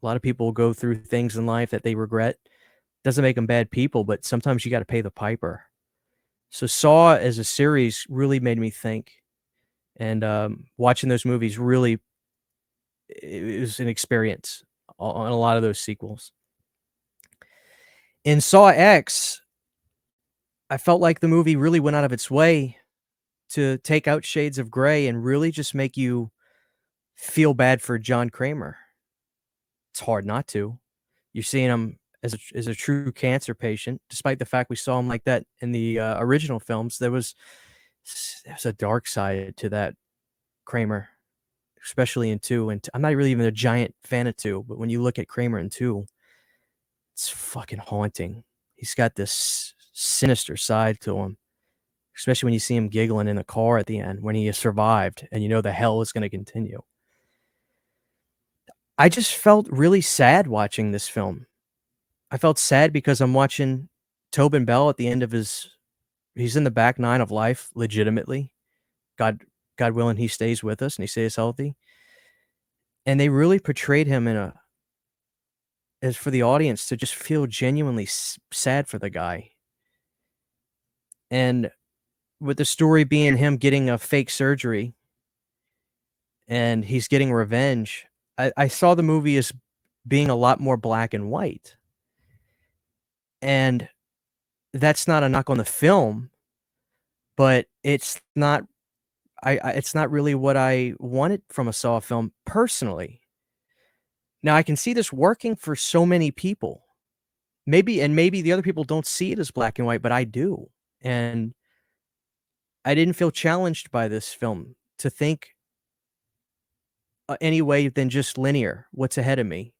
A lot of people go through things in life that they regret. Doesn't make them bad people, but sometimes you got to pay the piper. So Saw as a series really made me think, and watching those movies really, it was an experience on a lot of those sequels. In Saw X, I felt like the movie really went out of its way to take out shades of gray and really just make you feel bad for John Kramer. It's hard not to. You're seeing him as a true cancer patient, despite the fact we saw him like that in the original films. There's a dark side to that Kramer, especially in 2. And I'm not really even a giant fan of 2, but when you look at Kramer in 2, it's fucking haunting. He's got this sinister side to him, especially when you see him giggling in the car at the end when he has survived and you know the hell is going to continue. I just felt really sad watching this film. I felt sad because I'm watching Tobin Bell at the end of he's in the back 9 of life, legitimately. God willing, he stays with us and he stays healthy. And they really portrayed him as for the audience to just feel genuinely sad for the guy. And with the story being him getting a fake surgery and he's getting revenge, I saw the movie as being a lot more black and white. And that's not a knock on the film, but it's not it's not really what I wanted from a Saw film personally. Now I can see this working for so many people. Maybe the other people don't see it as black and white, but I do. And I didn't feel challenged by this film to think any way than just linear. What's ahead of me?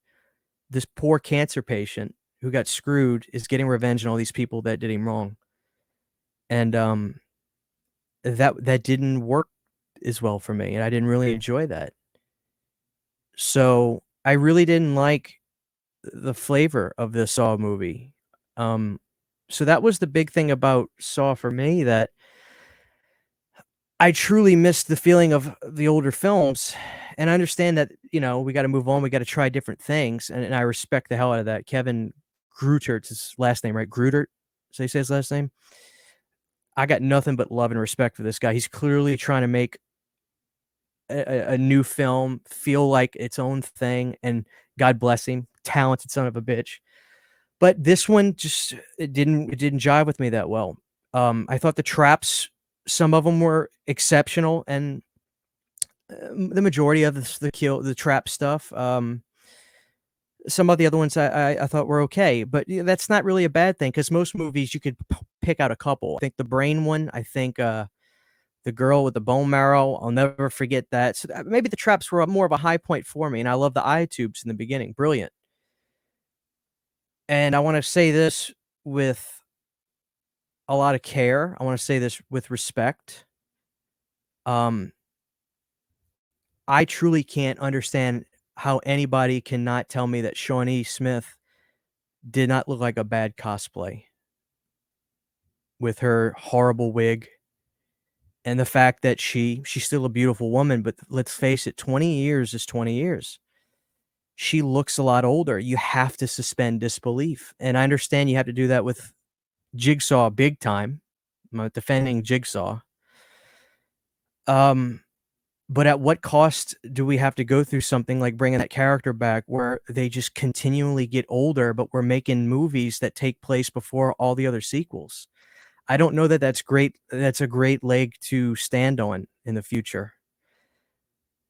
This poor cancer patient who got screwed is getting revenge on all these people that did him wrong. And that didn't work as well for me, and I didn't really enjoy that. So I really didn't like the flavor of the Saw movie. So that was the big thing about Saw for me, that I truly missed the feeling of the older films. And I understand that, you know, we got to move on. We got to try different things. And I respect the hell out of that. Kevin Grutert's his last name, right? Grutert? So he says his last name. I got nothing but love and respect for this guy. He's clearly trying to make a new film feel like its own thing. And God bless him. Talented son of a bitch. But this one just, it didn't jive with me that well. I thought the traps, some of them were exceptional, and The majority of the trap stuff. Some of the other ones I thought were okay, but that's not really a bad thing because most movies you could pick out a couple. I think the brain one. I think the girl with the bone marrow. I'll never forget that. So maybe the traps were more of a high point for me, and I love the eye tubes in the beginning. Brilliant. And I want to say this with a lot of care. I want to say this with respect. Um, I truly can't understand how anybody cannot tell me that Shawnee Smith did not look like a bad cosplay with her horrible wig and the fact that she's still a beautiful woman, but let's face it, 20 years is 20 years. She looks a lot older. You have to suspend disbelief. And I understand you have to do that with Jigsaw big time. I'm not defending Jigsaw. But at what cost do we have to go through something like bringing that character back where they just continually get older, but we're making movies that take place before all the other sequels? I don't know that that's great. That's a great leg to stand on in the future.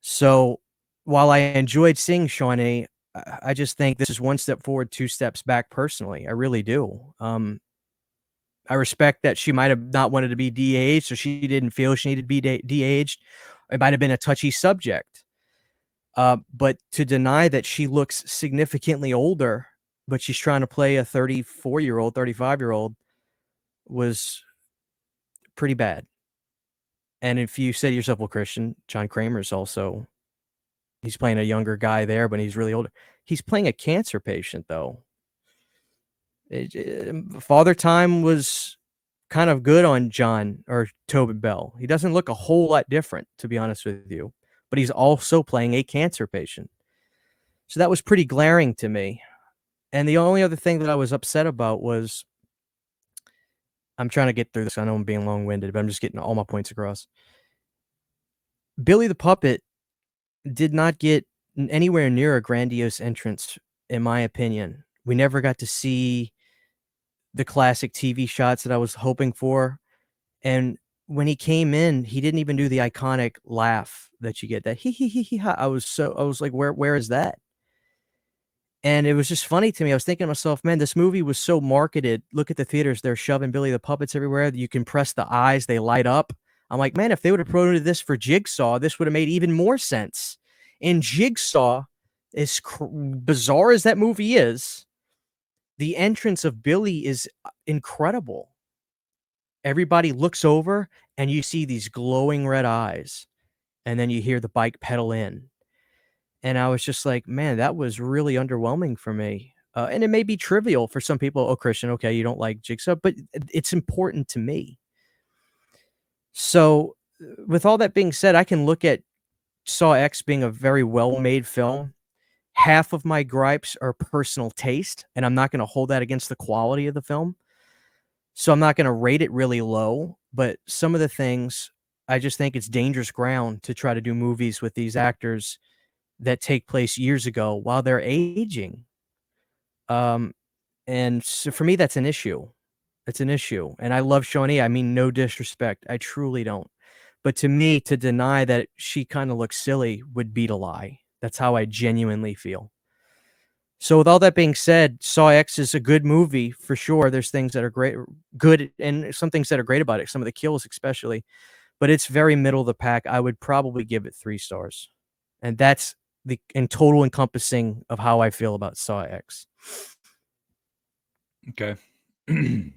So while I enjoyed seeing Shawnee, I just think this is one step forward, two steps back personally. I really do. I respect that she might have not wanted to be de-aged, so she didn't feel she needed to be de-aged. It might have been a touchy subject. But to deny that she looks significantly older, but she's trying to play a 34-year-old, 35-year-old was pretty bad. And if you say to yourself, well, Christian, John Kramer's also, he's playing a younger guy there, but he's really older. He's playing a cancer patient, though. Father Time was kind of good on John or Tobin Bell. He doesn't look a whole lot different, to be honest with you, but he's also playing a cancer patient. So that was pretty glaring to me. And the only other thing that I was upset about was, I'm trying to get through this. I know I'm being long-winded, but I'm just getting all my points across. Billy the Puppet did not get anywhere near a grandiose entrance, in my opinion. We never got to see the classic TV shots that I was hoping for. And when he came in, he didn't even do the iconic laugh that you get, that hee hee hee hee ha. I was like, where is that? And it was just funny to me. I was thinking to myself, man, this movie was so marketed. Look at the theaters. They're shoving Billy the Puppets everywhere. You can press the eyes, they light up. I'm like, man, if they would have promoted this for Jigsaw, this would have made even more sense. And Jigsaw, as bizarre as that movie is, the entrance of Billy is incredible. Everybody looks over and you see these glowing red eyes, and then you hear the bike pedal in. And I was just like, man, that was really underwhelming for me. And it may be trivial for some people. Oh, Christian, okay, you don't like Jigsaw, but it's important to me. So, with all that being said, I can look at Saw X being a very well-made film. Half of my gripes are personal taste, and I'm not going to hold that against the quality of the film. So I'm not going to rate it really low, but some of the things, I just think it's dangerous ground to try to do movies with these actors that take place years ago while they're aging. And so for me, that's an issue. It's an issue. And I love Shawnee. I mean, no disrespect. I truly don't. But to me, to deny that she kind of looks silly would be to lie. That's how I genuinely feel. So with all that being said, Saw X is a good movie for sure. There's things that are good, and some things that are great about it. Some of the kills, especially, but it's very middle of the pack. I would probably give it 3 stars, and that's the total encompassing of how I feel about Saw X. Okay. I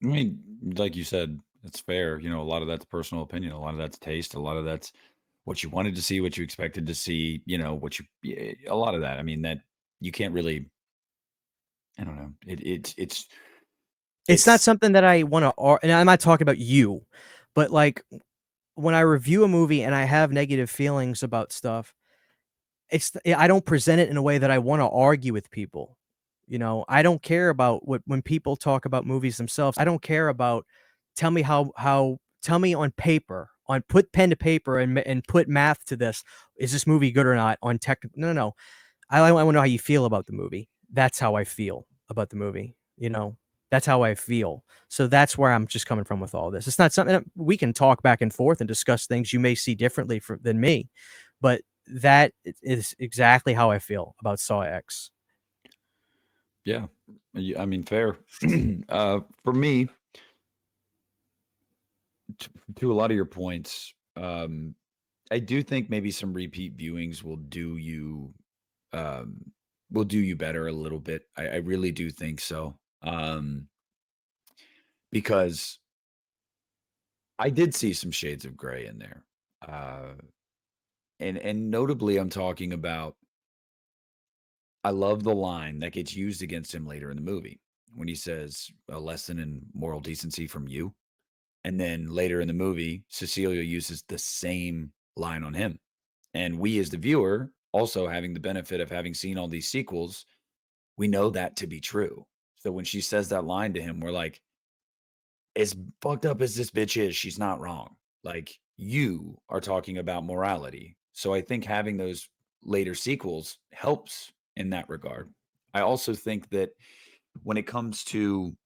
mean, like you said, it's fair. You know, a lot of that's personal opinion. A lot of that's taste. A lot of that's what you wanted to see, what you expected to see. You know, a lot of that. I mean, that you can't really. I don't know. It's not It's something that I want to, and I'm not talking about you, but like when I review a movie and I have negative feelings about stuff, I don't present it in a way that I want to argue with people. You know, I don't care about when people talk about movies themselves. I don't care about tell me tell me on paper, on put pen to paper and put math to this. Is this movie good or not on technical? No. I want to know how you feel about the movie. That's how I feel about the movie. You know, that's how I feel. So that's where I'm just coming from with all this. It's not something we can talk back and forth and discuss things you may see differently than me. but that is exactly how I feel about Saw X. Yeah. I mean, fair. For me, to a lot of your points, I do think maybe some repeat viewings um, will do you better a little bit. I really do think so. Because I did see some shades of gray in there. Uh, and notably, I'm talking about I love the line that gets used against him later in the movie when he says, "A lesson in moral decency from you." And then later in the movie, Cecilia uses the same line on him. And we, as the viewer, also having the benefit of having seen all these sequels, we know that to be true. So when she says that line to him, we're like, as fucked up as this bitch is, she's not wrong. Like, you are talking about morality. So I think having those later sequels helps in that regard. I also think that when it comes to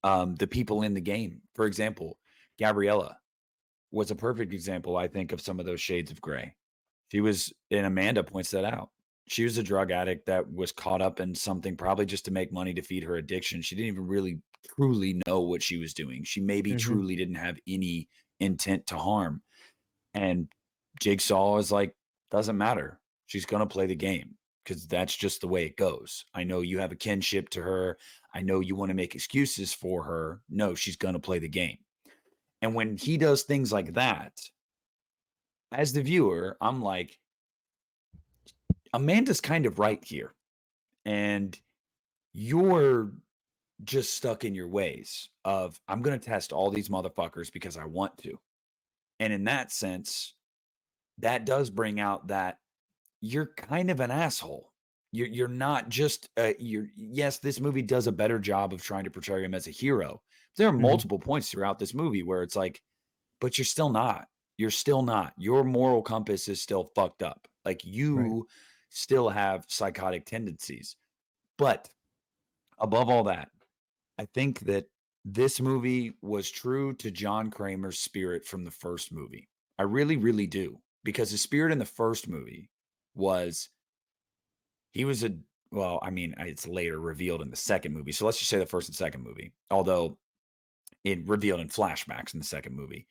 the people in the game, for example, Gabriella was a perfect example, I think, of some of those shades of gray. She was, and Amanda points that out. She was a drug addict that was caught up in something probably just to make money to feed her addiction. She didn't even really truly know what she was doing. She maybe Mm-hmm. truly didn't have any intent to harm. And Jigsaw is like, doesn't matter. She's going to play the game because that's just the way it goes. I know you have a kinship to her. I know you want to make excuses for her. No, she's going to play the game. And when he does things like that, as the viewer, I'm like, Amanda's kind of right here. And you're just stuck in your ways of, I'm going to test all these motherfuckers because I want to. And in that sense, that does bring out that you're kind of an asshole. You're not just yes, this movie does a better job of trying to portray him as a hero. There are Mm-hmm. multiple points throughout this movie where it's like, but you're still not. You're still not. Your moral compass is still fucked up. Like, Right. you still have psychotic tendencies. But above all that, I think that this movie was true to John Kramer's spirit from the first movie. I really, really do. Because the spirit in the first movie was he was a, well, I mean, it's later revealed in the second movie. So let's just say the first and second movie, although it revealed in flashbacks in the second movie.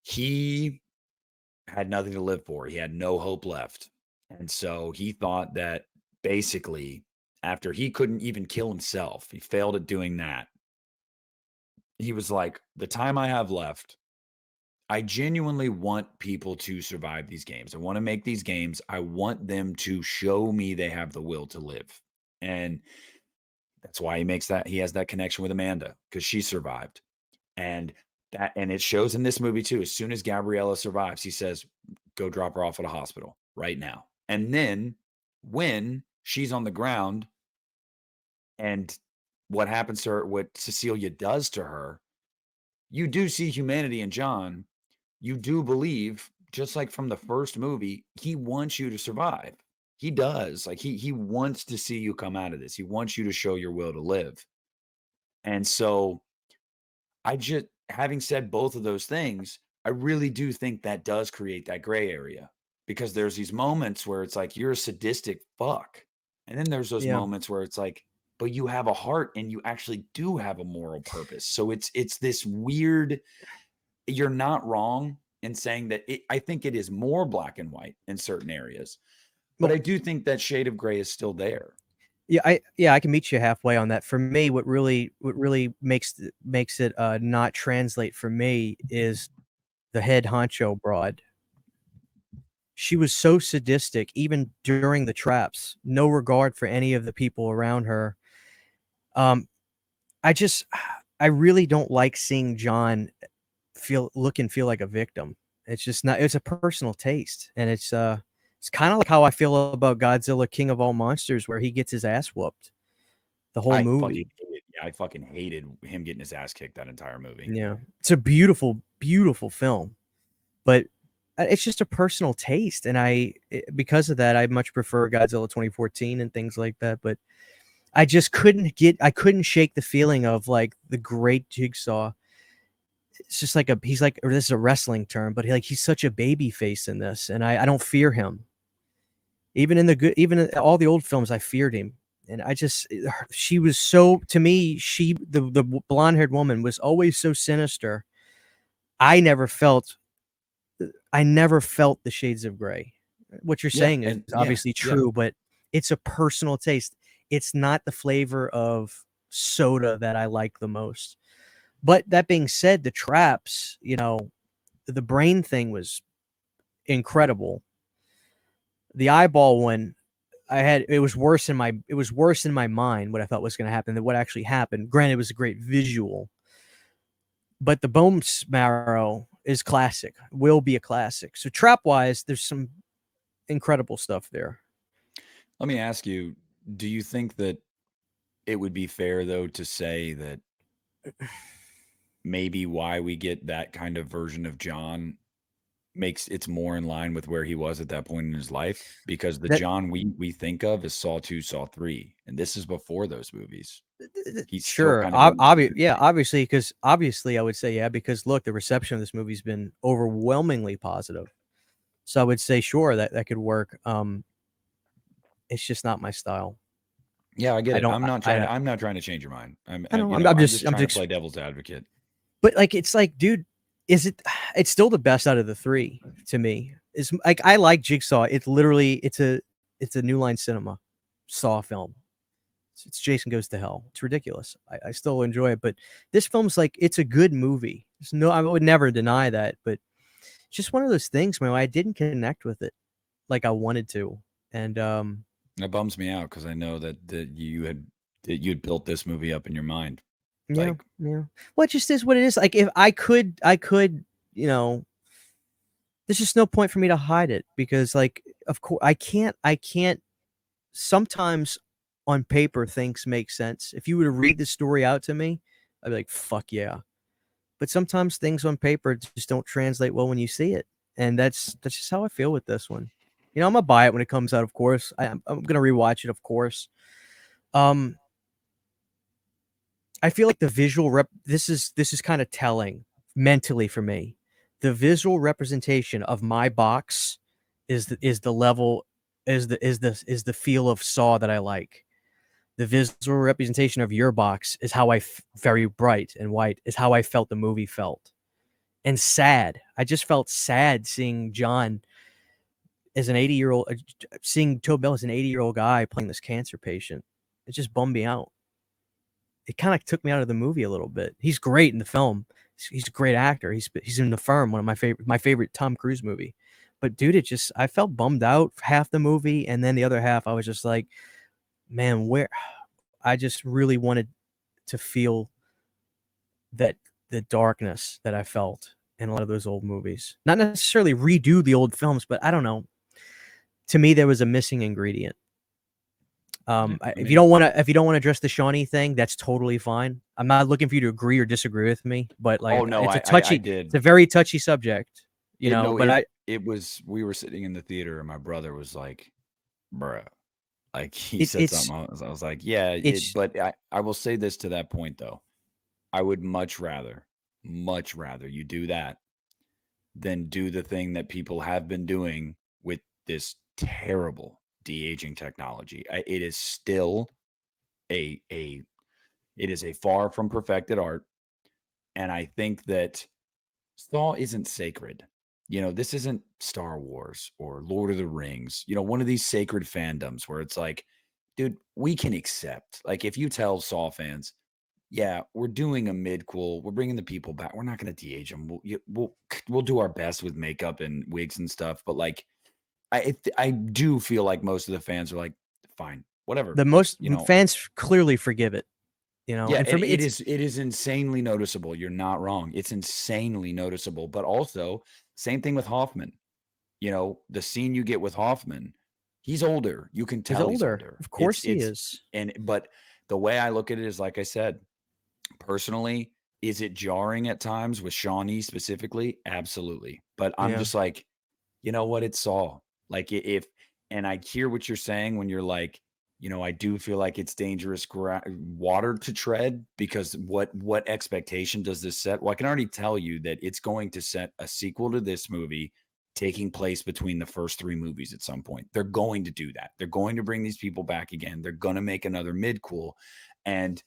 He had nothing to live for. He had no hope left. And so he thought that basically, after he couldn't even kill himself, he failed at doing that. He was like, the time I have left, I genuinely want people to survive these games. I want to make these games. I want them to show me they have the will to live. And that's why he has that connection with Amanda, because she survived. And it shows in this movie too. As soon as Gabriella survives, he says, go drop her off at a hospital right now. And then when she's on the ground and what happens to her, what Cecilia does to her, you do see humanity in John. You do believe, just like from the first movie, he wants you to survive. He does. Like, he wants to see you come out of this. He wants you to show your will to live. And so having said both of those things, I really do think that does create that gray area, because there's these moments where it's like, you're a sadistic fuck. And then there's those Yeah. moments where it's like, but you have a heart and you actually do have a moral purpose. So it's this weird, you're not wrong in saying that I think it is more black and white in certain areas, but Well, I do think that shade of gray is still there. I can meet you halfway on that. For me, what really makes it not translate for me is the head honcho broad. She was so sadistic, even during the traps, no regard for any of the people around her. Um, I just, I really don't like seeing John look and feel like a victim. It's just not. It's a personal taste, and it's kind of like how I feel about Godzilla, King of All Monsters, where he gets his ass whooped the whole movie. I fucking hated him getting his ass kicked that entire movie. Yeah, it's a beautiful, beautiful film, but it's just a personal taste, and because of that, I much prefer Godzilla 2014 and things like that. But I just couldn't shake the feeling of like the great Jigsaw it's just like he's like, or this is a wrestling term, but he's such a baby face in this, and I don't fear him. Even in the good, even in all the old films, I feared him. And she was so, to me, the blonde haired woman was always so sinister. I never felt, the shades of gray. What you're Yeah, saying is and obviously yeah. true, but it's a personal taste. It's not the flavor of soda that I like the most. But that being said, the traps, the brain thing was incredible. The eyeball one, it was worse in my mind what I thought was going to happen than what actually happened. Granted, it was a great visual, but the bone marrow is classic, will be a classic. So trap wise, there's some incredible stuff there. Let me ask you, do you think that it would be fair though to say that maybe why we get that kind of version of John makes it's more in line with where he was at that point in his life? Because the That John we think of is Saw 2, Saw 3, and this is before those movies. He's still sure, kind of in his yeah, infancy. obviously, I would say yeah, because look, the reception of this movie's been overwhelmingly positive. So I would say sure that could work. It's just not my style. Yeah, I get I it. don't. I'm not trying to change your mind. I know. I'm just trying to play devil's advocate. But like, it's like, dude, is it? It's still the best out of the three to me. It's like, I like Jigsaw. It's literally, it's a New Line Cinema Saw film. It's Jason Goes to Hell. It's ridiculous. I still enjoy it, but this film's like, it's a good movie. I would never deny that, but it's just one of those things, man. I didn't connect with it like I wanted to, and That bums me out because I know that you'd built this movie up in your mind. yeah, Like, yeah. Well, it just is what it is. Like, if I could, there's just no point for me to hide it because, like, of course, I can't. Sometimes on paper things make sense. If you were to read the story out to me, I'd be like, fuck yeah. But sometimes things on paper just don't translate well when you see it. And that's just how I feel with this one. I'm gonna buy it when it comes out, of course. I'm gonna rewatch it, of course. Um, I feel like the visual this is kind of telling mentally for me. The visual representation of my box is the level is the feel of Saw that I like. The visual representation of your box is how very bright and white is how I felt the movie felt. And sad. I just felt sad seeing John as an 80-year-old, seeing Tobey Bell as an 80-year-old guy playing this cancer patient. It just bummed me out. It kind of took me out of the movie a little bit. He's great in the film. He's a great actor. He's in The Firm, one of my favorite Tom Cruise movie. But dude, I felt bummed out for half the movie, and then the other half, I was just like, man, where? I just really wanted to feel that the darkness that I felt in a lot of those old movies. Not necessarily redo the old films, but I don't know. To me, there was a missing ingredient. yeah, If you don't want to address the Shawnee thing, that's totally fine. I'm not looking for you to agree or disagree with me, but like, oh no, I it's did. a very touchy subject, No, but it was we were sitting in the theater and my brother was like, bruh. Like he it, said it's, something. I was like, yeah, it's, but I will say this to that point though. I would much rather you do that than do the thing that people have been doing with this terrible de-aging technology. It is still a it is a far from perfected art, and I think that Saw isn't sacred. This isn't Star Wars or Lord of the Rings. One of these sacred fandoms where it's like, dude, we can accept. Like, if you tell Saw fans, yeah, we're doing a midquel, we're bringing the people back. We're not going to de-age them. We'll do our best with makeup and wigs and stuff. But like, I do feel like most of the fans are like, fine, whatever. the Let's most fans clearly forgive it, yeah, and for me, it is insanely noticeable. You're not wrong. It's insanely noticeable. But also, same thing with Hoffman. The scene you get with Hoffman, he's older. You can he's tell he's older. older. Of course he is. But the way I look at it is, like I said, personally, is it jarring at times with Shawnee specifically? Absolutely. But I'm Yeah. just like, you know what? It's Saw. Like, if, and I hear what you're saying when you're like, I do feel like it's dangerous water to tread, because what expectation does this set? Well, I can already tell you that it's going to set a sequel to this movie taking place between the first 3 movies at some point. They're going to do that. They're going to bring these people back again. They're going to make another midquel. And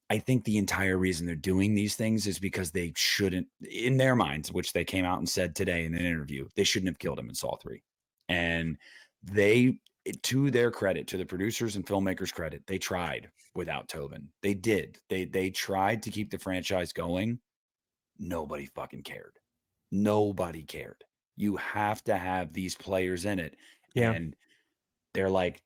I think the entire reason they're doing these things is because they shouldn't, in their minds, which they came out and said today in an interview, they shouldn't have killed him in Saw 3. And they, to their credit, to the producers and filmmakers' credit, they tried without Tobin. They did. They tried to keep the franchise going. Nobody fucking cared. Nobody cared. You have to have these players in it. Yeah. And they're like,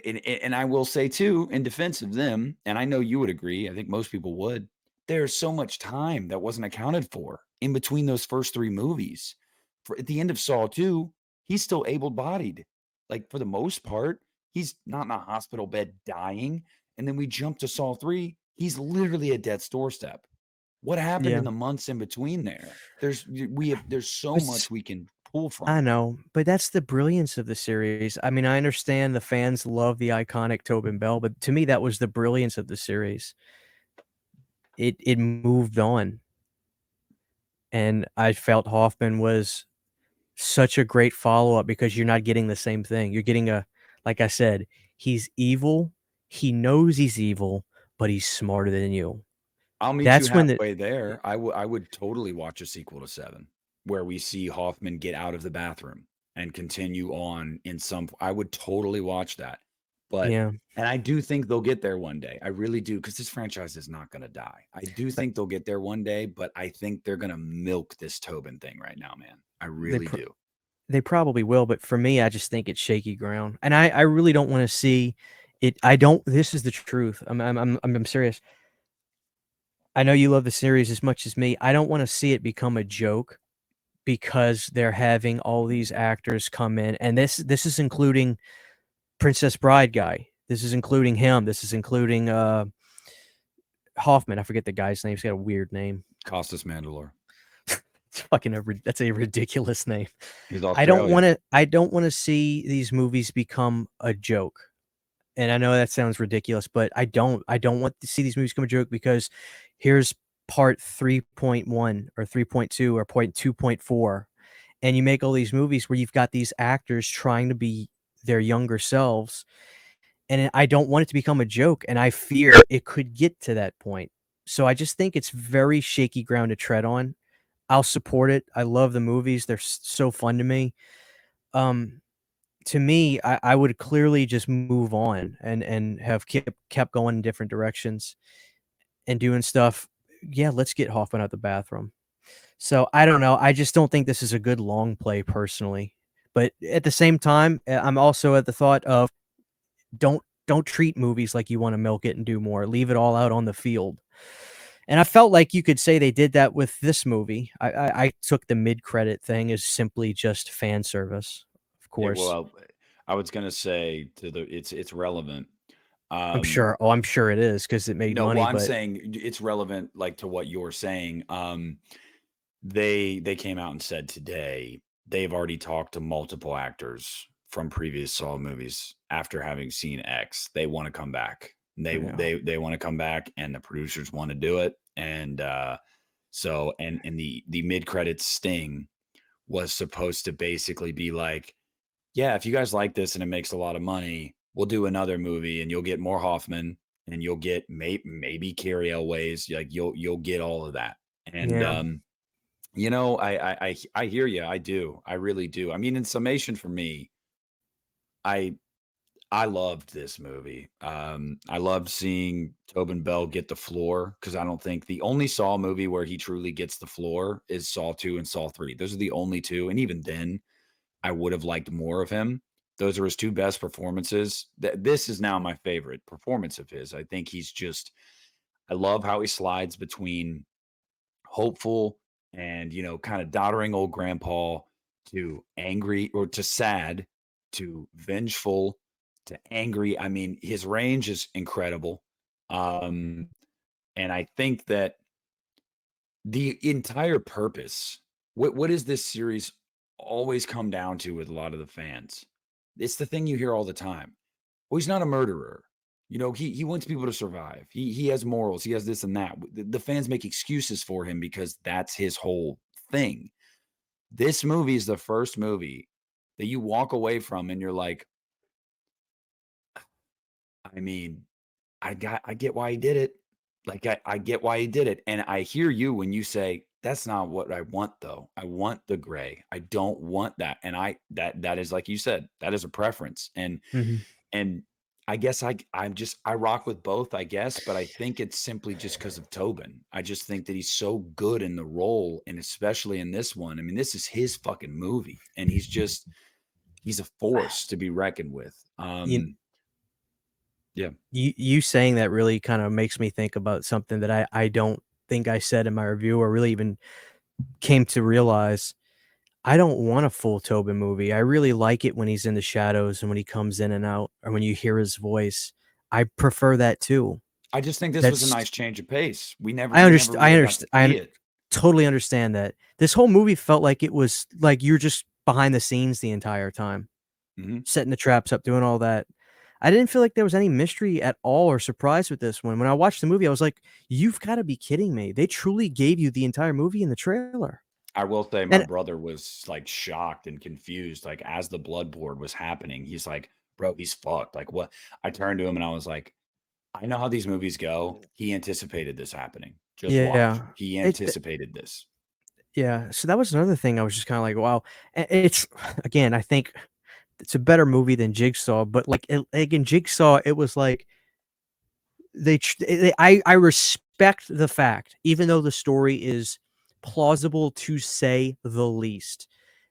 and I will say too, in defense of them, and I know you would agree, I think most people would, there's so much time that wasn't accounted for in between those first 3 movies. For at the end of Saw 2, he's still able-bodied. Like, for the most part, he's not in a hospital bed dying. And then we jump to Saw 3, he's literally at death's doorstep. What happened Yeah. in the months in between there? There's so It's- much we can pull from. I know, but that's the brilliance of the series. I mean, I understand the fans love the iconic Tobin Bell, but to me, that was the brilliance of the series. It moved on, and I felt Hoffman was such a great follow-up because you're not getting the same thing. You're getting like I said, he's evil. He knows he's evil, but he's smarter than you. I'll meet you That's when halfway there. I would totally watch a sequel to 7 where we see Hoffman get out of the bathroom and continue on in some. I would totally watch that. But yeah. and I do think they'll get there one day. I really do, because this franchise is not going to die. I do But think they'll get there one day, but I think they're going to milk this Tobin thing right now, man. I they really pr do. they probably will, but for me, I just think it's shaky ground, and I really don't want to see it. I don't. This is the truth. I'm serious. I know you love the series as much as me. I don't want to see it become a joke because they're having all these actors come in, and this is including Princess Bride guy. This is including him. This is including Hoffman. I forget the guy's name. He's got a weird name. Costas Mandalore. It's fucking that's a ridiculous name. He's I don't want Australian. to. I don't want to see these movies become a joke. And I know that sounds ridiculous, but I don't. I don't want to see these movies become a joke because here's part 3.1 or 3.2 or point 2.4, and you make all these movies where you've got these actors trying to be their younger selves, and I don't want it to become a joke, and I fear it could get to that point. So I just think it's very shaky ground to tread on. I'll support it. I love the movies. They're so fun to me. Um, to me, I would clearly just move on and have kept going in different directions and doing stuff. Yeah, let's get Hoffman out the bathroom. So I don't know. I just don't think this is a good long play personally. But at the same time, I'm also at the thought of don't treat movies like you want to milk it and do more. Leave it all out on the field. And I felt like you could say they did that with this movie. I took the mid-credit thing as simply just fan service, of course. Well, I was gonna say it's relevant. I'm Um, sure. Oh, I'm sure it is because it made no, well, money. I'm But saying it's relevant, like, to what you're saying. They came out and said today they've already talked to multiple actors from previous Saw movies after having seen X. They want to come back. yeah, They want to come back, and the producers want to do it. And and the mid credits sting was supposed to basically be like, yeah, if you guys like this and it makes a lot of money, we'll do another movie, and you'll get more Hoffman, and you'll get maybe Carrie Elways, like you'll get all of that. And yeah, I hear you. I do. I really do. I mean, in summation for me, I I loved this movie. I loved seeing Tobin Bell get the floor, because I don't think the only Saw movie where he truly gets the floor is Saw 2 and Saw 3. Those are the only two. And even then, I would have liked more of him. Those are his two best performances. This is now my favorite performance of his. I think I love how he slides between hopeful and, kind of doddering old grandpa to angry, or to sad to vengeful to angry. I mean, his range is incredible. Um, and I think that the entire purpose, what is this series always come down to with a lot of the fans? It's the thing you hear all the time. Well, he's not a murderer. You know, he wants people to survive. He has morals. He has this and that. The fans make excuses for him because that's his whole thing. This movie is the first movie that you walk away from and you're like, I mean, I get why he did it. Like I get why he did it. And I hear you when you say, that's not what I want though. I want the gray. I don't want that. And that is like you said, that is a preference. Mhm. And I guess I rock with both, I guess, but I think it's simply just because of Tobin. I just think that he's so good in the role, and especially in this one. I mean, this is his fucking movie, and he's a force to be reckoned with. You Yeah. you saying that really kind of makes me think about something that I don't think I said in my review or really even came to realize. I don't want a full Tobin movie. I really like it when he's in the shadows and when he comes in and out or when you hear his voice. I prefer that too. I just think this was a That's nice change of pace. We never I understand. I really got to understand. see I it. totally understand that. This whole movie felt like it was like you're just behind the scenes the entire time, Mhm. setting the traps up, doing all that. I didn't feel like there was any mystery at all or surprise with this one. When I watched the movie, I was like, "You've got to be kidding me!" They truly gave you the entire movie in the trailer. I will say my And brother was, like, shocked and confused, like, as the blood board was happening, he's like, "Bro, he's fucked." Like, "What?" I turned to him and I was like, "I know how these movies go. He anticipated this happening. Just watch. yeah, He it anticipated this." yeah. So that was another thing I was just kind of like, wow. It's again, I think it's a better movie than Jigsaw, but like in Jigsaw, it was like I respect the fact, even though the story is plausible to say the least,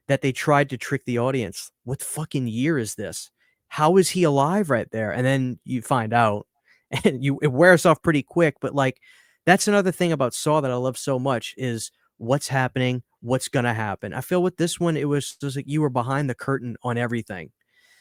that they tried to trick the audience. What fucking year is this? How is he alive right there? And then you find out, and it wears off pretty quick. But like, that's another thing about Saw that I love so much is what's happening, what's gonna happen. I feel with this one, it was just like you were behind the curtain on everything,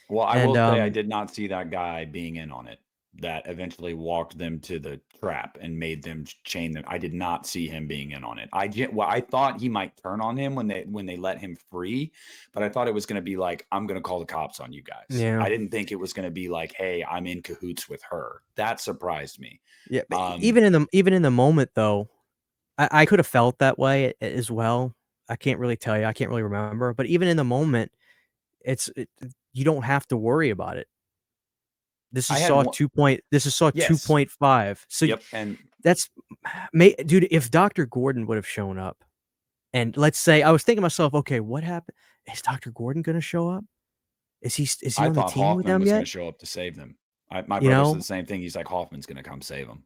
Well, I and will say I did not see that guy being in on it, that eventually walked them to the trap and made them chain them. I did not see him being in on it. Well, I thought he might turn on him when they let him free, but I thought it was gonna be like, "I'm gonna call the cops on you guys." yeah. I didn't think it was gonna be like, "Hey, I'm in cahoots with her." That surprised me. Yeah, but Um, even in the moment though, I could have felt that way as well. I can't really tell you. I can't really remember, but even in the moment, you don't have to worry about it. I had one. This is Saw Yes. 2.5. So Yep, and that's may dude, if Dr. Gordon would have shown up and let's say I was thinking to myself, okay, what happened? Is Dr. Gordon gonna show up? Is he I on the thought team with Hoffman them was gonna yet? show up to save them. My You brother said the know? same thing. He's like, "Hoffman's gonna come save him."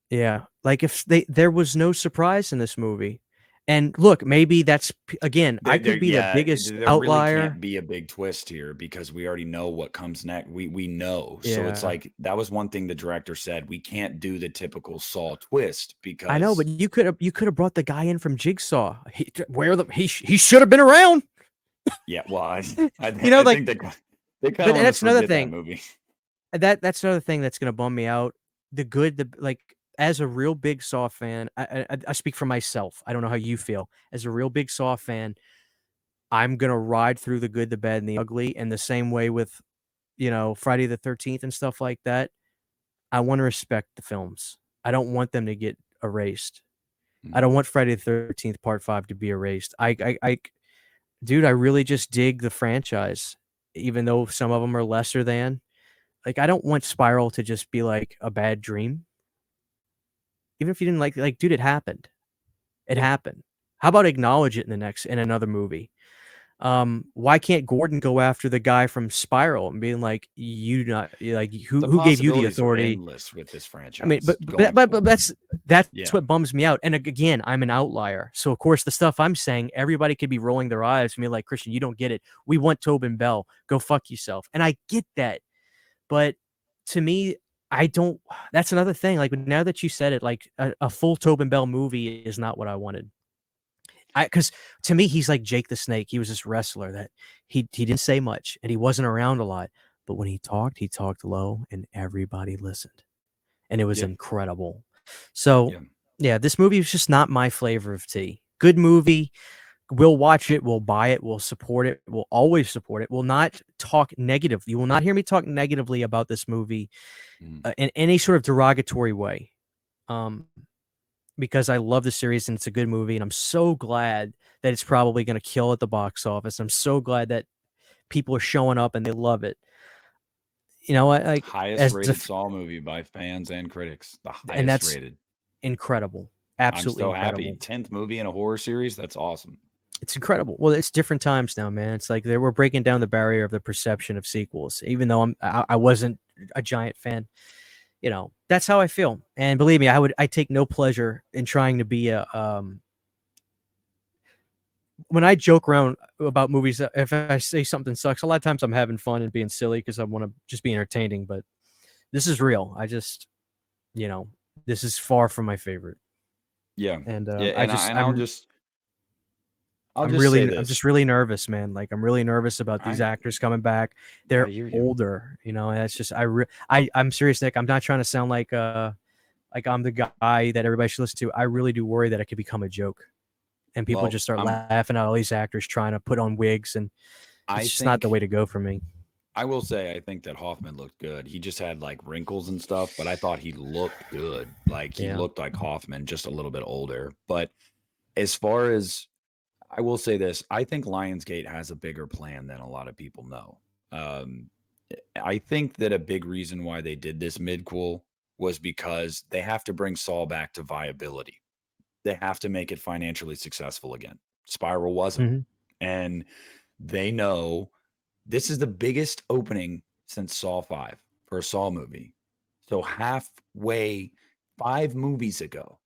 Yeah, like, if there was no surprise in this movie, and look, maybe that's p again, I There could be the yeah, biggest there really outlier. can't be a big twist here because we already know what comes next. We know. So it's Yeah, like that was one thing the director said, "We can't do the typical Saw twist I know, because." but you could have brought the guy in from Jigsaw. He should have been around. Yeah, well, You know, I like, think they kinda but let us that's another forget that thing. movie. That's another thing that's gonna bum me out. Like, as a real big Saw fan, I speak for myself. I don't know how you feel. As a real big Saw fan, I'm gonna ride through the good, the bad, and the ugly, and the same way with, Friday the 13th and stuff like that. I wanna respect the films. I don't want them to get erased. I don't Mhm. want Friday the 13th Part 5 to be erased. Dude, I really just dig the franchise, even though some of them are lesser than. Like, I don't want Spiral to just be like a bad dream. Even if you didn't like, dude, it happened. It Yeah. happened. How about acknowledge it in another movie? Why can't Gordon go after the guy from Spiral and being like, "You not like The who gave you the possibilities are authority?" endless with this I mean, franchise going but forward. that's Yeah. what bums me out. And again, I'm an outlier, so of course the stuff I'm saying, everybody could be rolling their eyes and be like, "Christian, you don't get it. We want Tobin Bell. Go fuck yourself." And I get that, but to me, I don't. That's another thing. Like now that you said it, like a full Tobin Bell movie is not what I wanted. Because to me, he's like Jake the Snake. He was this wrestler that he didn't say much and he wasn't around a lot, but when he talked low and everybody listened, and it was Yeah. incredible. So Yeah. yeah, this movie was just not my flavor of tea. Good movie, we'll watch it, we'll buy it, we'll support it, we'll always support it. We'll not talk negative. You will not hear me talk negatively about this movie in any sort of derogatory way. Um, because I love the series and it's a good movie, and I'm so glad that it's probably going to kill at the box office. I'm so glad that people are showing up and they love it. You know, like Highest as rated Saw movie by fans and critics. The and highest that's rated. incredible, I'm absolutely so happy. incredible. 10th movie in a horror series. That's awesome. It's incredible. Well, it's different times now, man. It's like they were breaking down the barrier of the perception of sequels. Even though I wasn't a giant fan, you know, that's how I feel. And believe me, I take no pleasure in trying to be a when I joke around about movies, if I say something sucks, a lot of times I'm having fun and being silly because I want to just be entertaining. But this is real. I just, you know, this is far from my favorite. Yeah. And Yeah. I And just, I'll just say I'm this. just really nervous, man. Like I'm really nervous about these I actors coming back. They're hear you. older, you know. And that's just, I'm serious, Nick. I'm not trying to sound like I'm the guy that everybody should listen to. I really do worry that it could become a joke, and people Well, just start laughing at all these actors trying to put on wigs, and I it's just not the think way to go for me. I will say I think that Hoffman looked good. He just had like wrinkles and stuff, but I thought he looked good. Like he Yeah. looked like Hoffman, just a little bit older. But as far as I will say this, I think Lionsgate has a bigger plan than a lot of people know. Um, I think that a big reason why they did this midquel was because they have to bring Saul back to viability. They have to make it financially successful again. Spiral wasn't. Mhm. And they know this is the biggest opening since Saw 5 for a Saw movie. So halfway, 5 movies ago,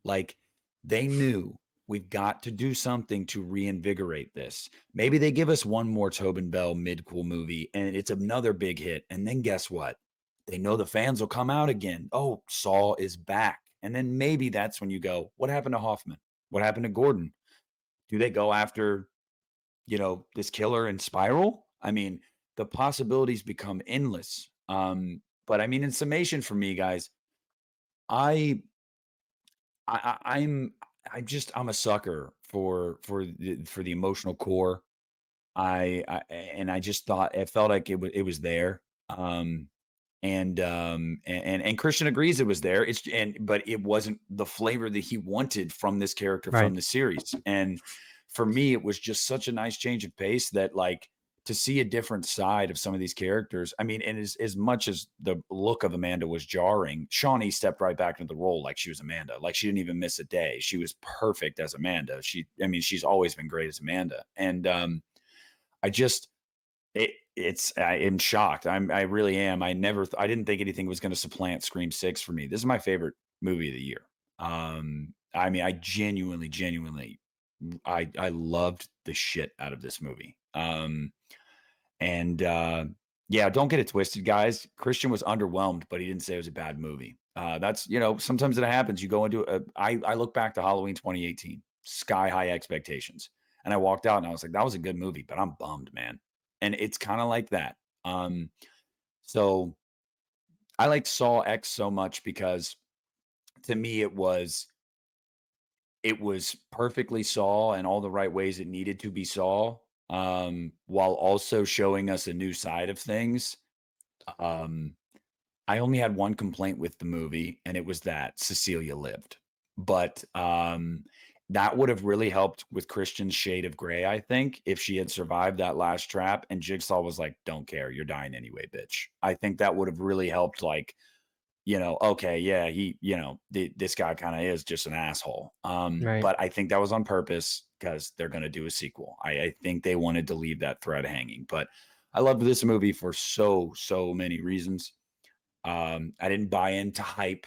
like they knew we've got to do something to reinvigorate this. Maybe they give us one more Tobin Bell mid-cool movie and it's another big hit. And then guess what? They know the fans will come out again. Oh, Saw is back. And then maybe that's when you go, what happened to Hoffman? What happened to Gordon? Do they go after, this killer in Spiral? I mean, the possibilities become endless. But I mean, in summation for me, guys, I, I'm I'm a sucker for the emotional core. And I just thought it felt like it was there. And Christian agrees it was there. But it wasn't the flavor that he wanted from this character Right. from the series. And for me, it was just such a nice change of pace that like to see a different side of some of these characters. I mean, and as much as the look of Amanda was jarring, Shawnee stepped right back into the role like she was Amanda. Like she didn't even miss a day. She was perfect as Amanda. She's always been great as Amanda. And I just I am shocked. I really am. I didn't think anything was going to supplant Scream 6 for me. This is my favorite movie of the year. I mean, I genuinely I loved the shit out of this movie. And yeah, don't get it twisted, guys. Christian was underwhelmed, but he didn't say it was a bad movie. That's, sometimes it happens. You go into I look back to Halloween 2018, sky high expectations. And I walked out and I was like, that was a good movie, but I'm bummed, man. And it's kind of like that. So I liked Saw X so much because to me it was perfectly Saw in all the right ways it needed to be Saw, while also showing us a new side of things. Um, I only had one complaint with the movie, and it was that Cecilia lived. But that would have really helped with Christian's shade of gray, I think, if she had survived that last trap and Jigsaw was like, don't care, you're dying anyway, bitch. I think that would have really helped, like, okay, yeah, this guy kind of is just an asshole. Right. But I think that was on purpose because they're going to do a sequel. I think they wanted to leave that thread hanging. But I loved this movie for so many reasons. I didn't buy into hype.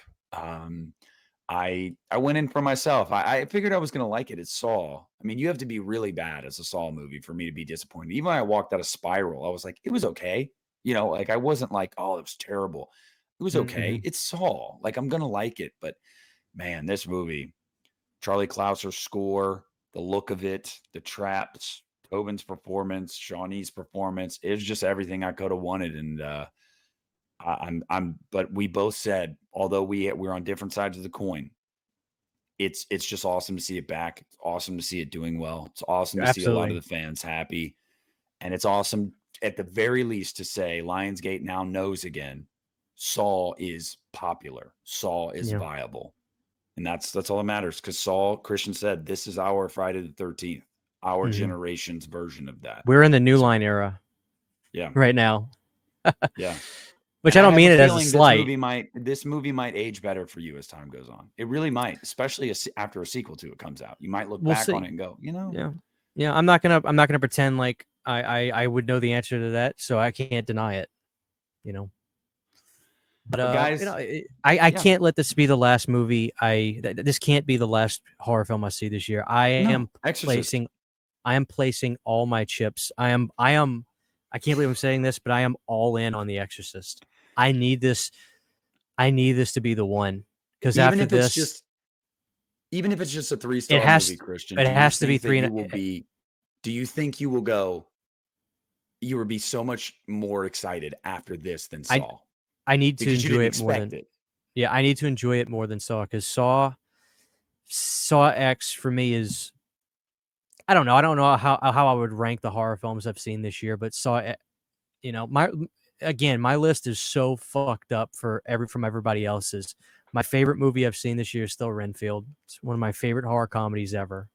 I went in for myself. I figured I was gonna like it. It's Saw. I mean, you have to be really bad as a Saw movie for me to be disappointed. Even when I walked out of Spiral, I was like, it was okay. Like I wasn't like, oh, it was terrible. It was okay. Mhm. It's Saw. Like I'm gonna like it. But man, this movie, Charlie Clouser's score, the look of it, the traps, Tobin's performance, Shawnee's performance, it's just everything I could have wanted. And but we both said, although we're on different sides of the coin, it's just awesome to see it back. It's awesome to see it doing well. It's awesome to see a lot Absolutely. of the fans happy. And it's awesome at the very least to say Lionsgate now knows again Saw is popular. Saw is Yeah. viable. And that's all that matters, because Saw, Christian said, this is our Friday the 13th, our generation's version of that. We're in the new line era. Yeah. Right now. Yeah. Which And I don't mean it as a feeling slight. this movie might age better for you as time goes on. It really might, especially after a sequel to it comes out. You might look back on it and go, you know. Yeah. Yeah. I'm not gonna pretend like I would know the answer to that, so I can't deny it. You know. But guys, you know, I can't let this be the last movie. This can't be the last horror film I see this year. I am placing all my chips. I can't believe I'm saying this, but I am all in on The Exorcist. I need this to be the one, because after this, even if it's just a 3-star movie, Christian, it has to be 3. Do you think you will be so much more excited after this than Saw? I need to enjoy it more than it. Yeah, I need to enjoy it more than Saw, because Saw X for me is, I don't know how I would rank the horror films I've seen this year, but Saw, you know, my list is so fucked up from everybody else's. My favorite movie I've seen this year is still Renfield. It's one of my favorite horror comedies ever.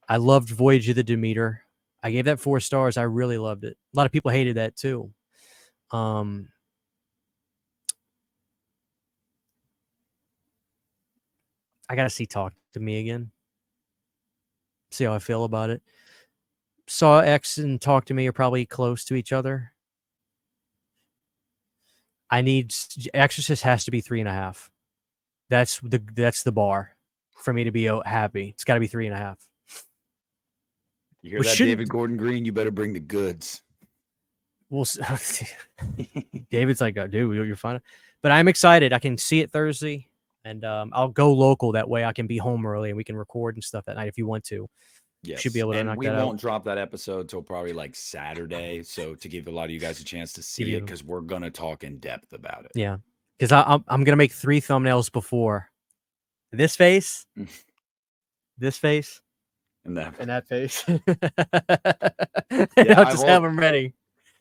I loved Voyage of the Demeter. I gave that 4 stars. I really loved it. A lot of people hated that too. I gotta see Talk to Me again. See how I feel about it. Saw X and Talk to Me are probably close to each other. Exorcist has to be 3.5. That's the bar for me to be happy. It's got to be 3.5. You hear that, David Gordon Green? You better bring the goods. Well, David's like, oh, dude, you're fine. But I'm excited. I can see it Thursday, and I'll go local. That way I can be home early and we can record and stuff that night if you want to. Yes. Should be able to knock that out. We won't drop that episode till probably like Saturday. So to give a lot of you guys a chance to see it, because we're going to talk in depth about it. Yeah. Because I'm going to make 3 thumbnails before. This face, this face, and that face. I'll just have them ready.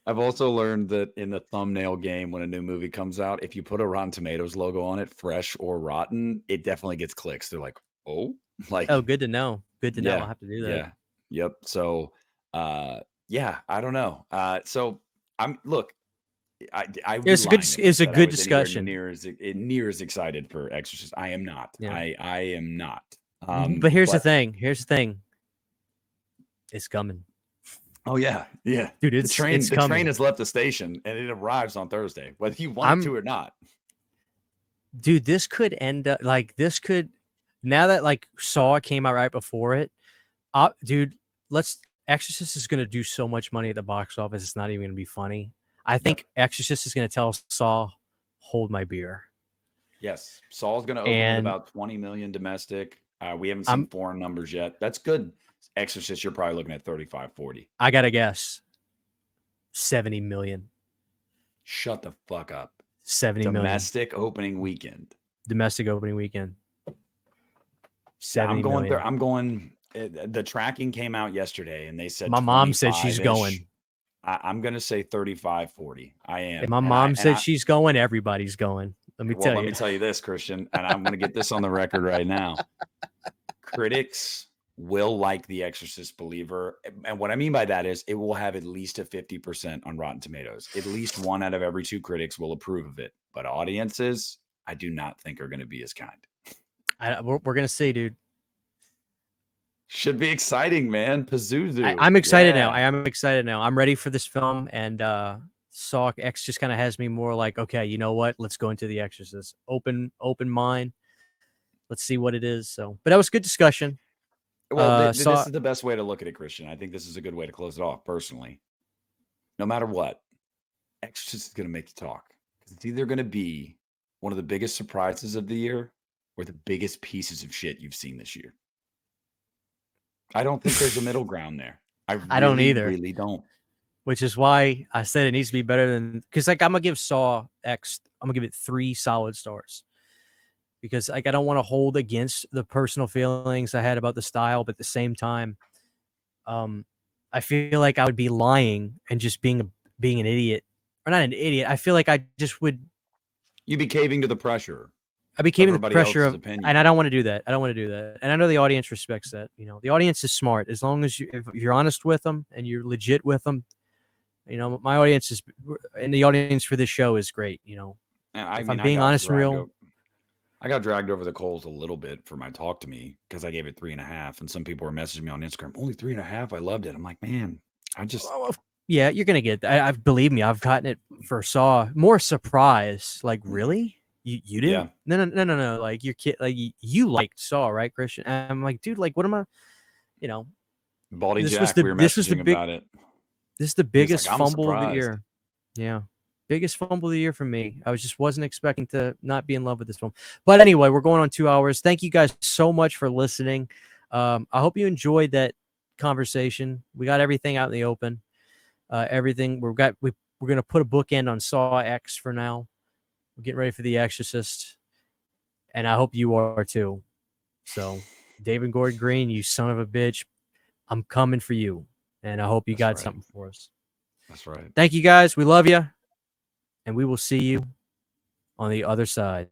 I've also learned that in the thumbnail game, when a new movie comes out, if you put a Rotten Tomatoes logo on it, fresh or rotten, it definitely gets clicks. They're like, oh, good to know. Good to know. I'll have to do that. Yeah. Yep. So, yeah, I don't know. So it's a good discussion. Near as excited for Exorcist. I am not. Yeah. I am not. But here's the thing. It's coming. Oh yeah, yeah, dude. The train has left the station and it arrives on Thursday, whether you want to or not. Dude, this could end up now that like Saw came out right before it. Dude, Exorcist is gonna do so much money at the box office. It's not even gonna be funny. I think Exorcist is gonna tell Saw, hold my beer. Yes, Saw's gonna open with about 20 million domestic. We haven't seen foreign numbers yet. That's good. Exorcist, you're probably looking at 35, 40. I gotta guess 70 million. Shut the fuck up. 70 million. Domestic opening weekend. 70 million. I'm going. The tracking came out yesterday, and they said my mom said she's going. I'm going to say 35, 40. I am. If my mom said she's going, everybody's going. Let me tell you this, Christian, and I'm going to get this on the record right now. Critics will like The Exorcist Believer. And what I mean by that is it will have at least a 50% on Rotten Tomatoes. At least 1 out of every 2 critics will approve of it. But audiences, I do not think are going to be as kind. We're going to see, dude. Should be exciting, man. Pazuzu. I'm excited now. I am excited now. I'm ready for this film. And Saw X just kind of has me more like, okay, you know what? Let's go into The Exorcist. Open mind. Let's see what it is. So, but that was good discussion. Well, this is the best way to look at it, Christian. I think this is a good way to close it off, personally. No matter what, Exorcist is going to make you talk. It's either going to be one of the biggest surprises of the year or the biggest pieces of shit you've seen this year. I don't think there's a middle ground there. I don't either. Really don't. Which is why I said it needs to be better than, because like I'm gonna give Saw X, I'm gonna give it 3 solid stars. because like I don't want to hold against the personal feelings I had about the style, but at the same time, I feel like I would be lying and just being an idiot, or not an idiot. I feel like I just would. You'd be caving to the pressure. I became the Everybody pressure else's of, opinion. and I don't want to do that. I don't want to do that. And I know the audience respects that. You know, the audience is smart. As long as if you're honest with them and you're legit with them, you know, my audience is, and the audience for this show is great. You know, And if I'm being honest and real. I got dragged over the coals a little bit for my talk to me because I gave it 3.5, and some people were messaging me on Instagram, only 3.5. I loved it. I'm like, man, I just. Yeah, you're gonna get that. I believe me, I've gotten it for Saw. More surprise, like really? You didn't? Yeah. No. Like your kid, like you liked Saw, right, Christian? And I'm like, dude, like, what am I? You know, Baldy Jack, we were messaging about it. This is the biggest like, fumble of the year. Yeah, biggest fumble of the year for me. I wasn't expecting to not be in love with this film. But anyway, we're going on 2 hours. Thank you guys so much for listening. I hope you enjoyed that conversation. We got everything out in the open. Everything we're going to put a bookend on Saw X for now. We're getting ready for The Exorcist, and I hope you are too. So, David Gordon Green, you son of a bitch, I'm coming for you, and I hope you got something for us. That's right. Thank you guys. We love you, and we will see you on the other side.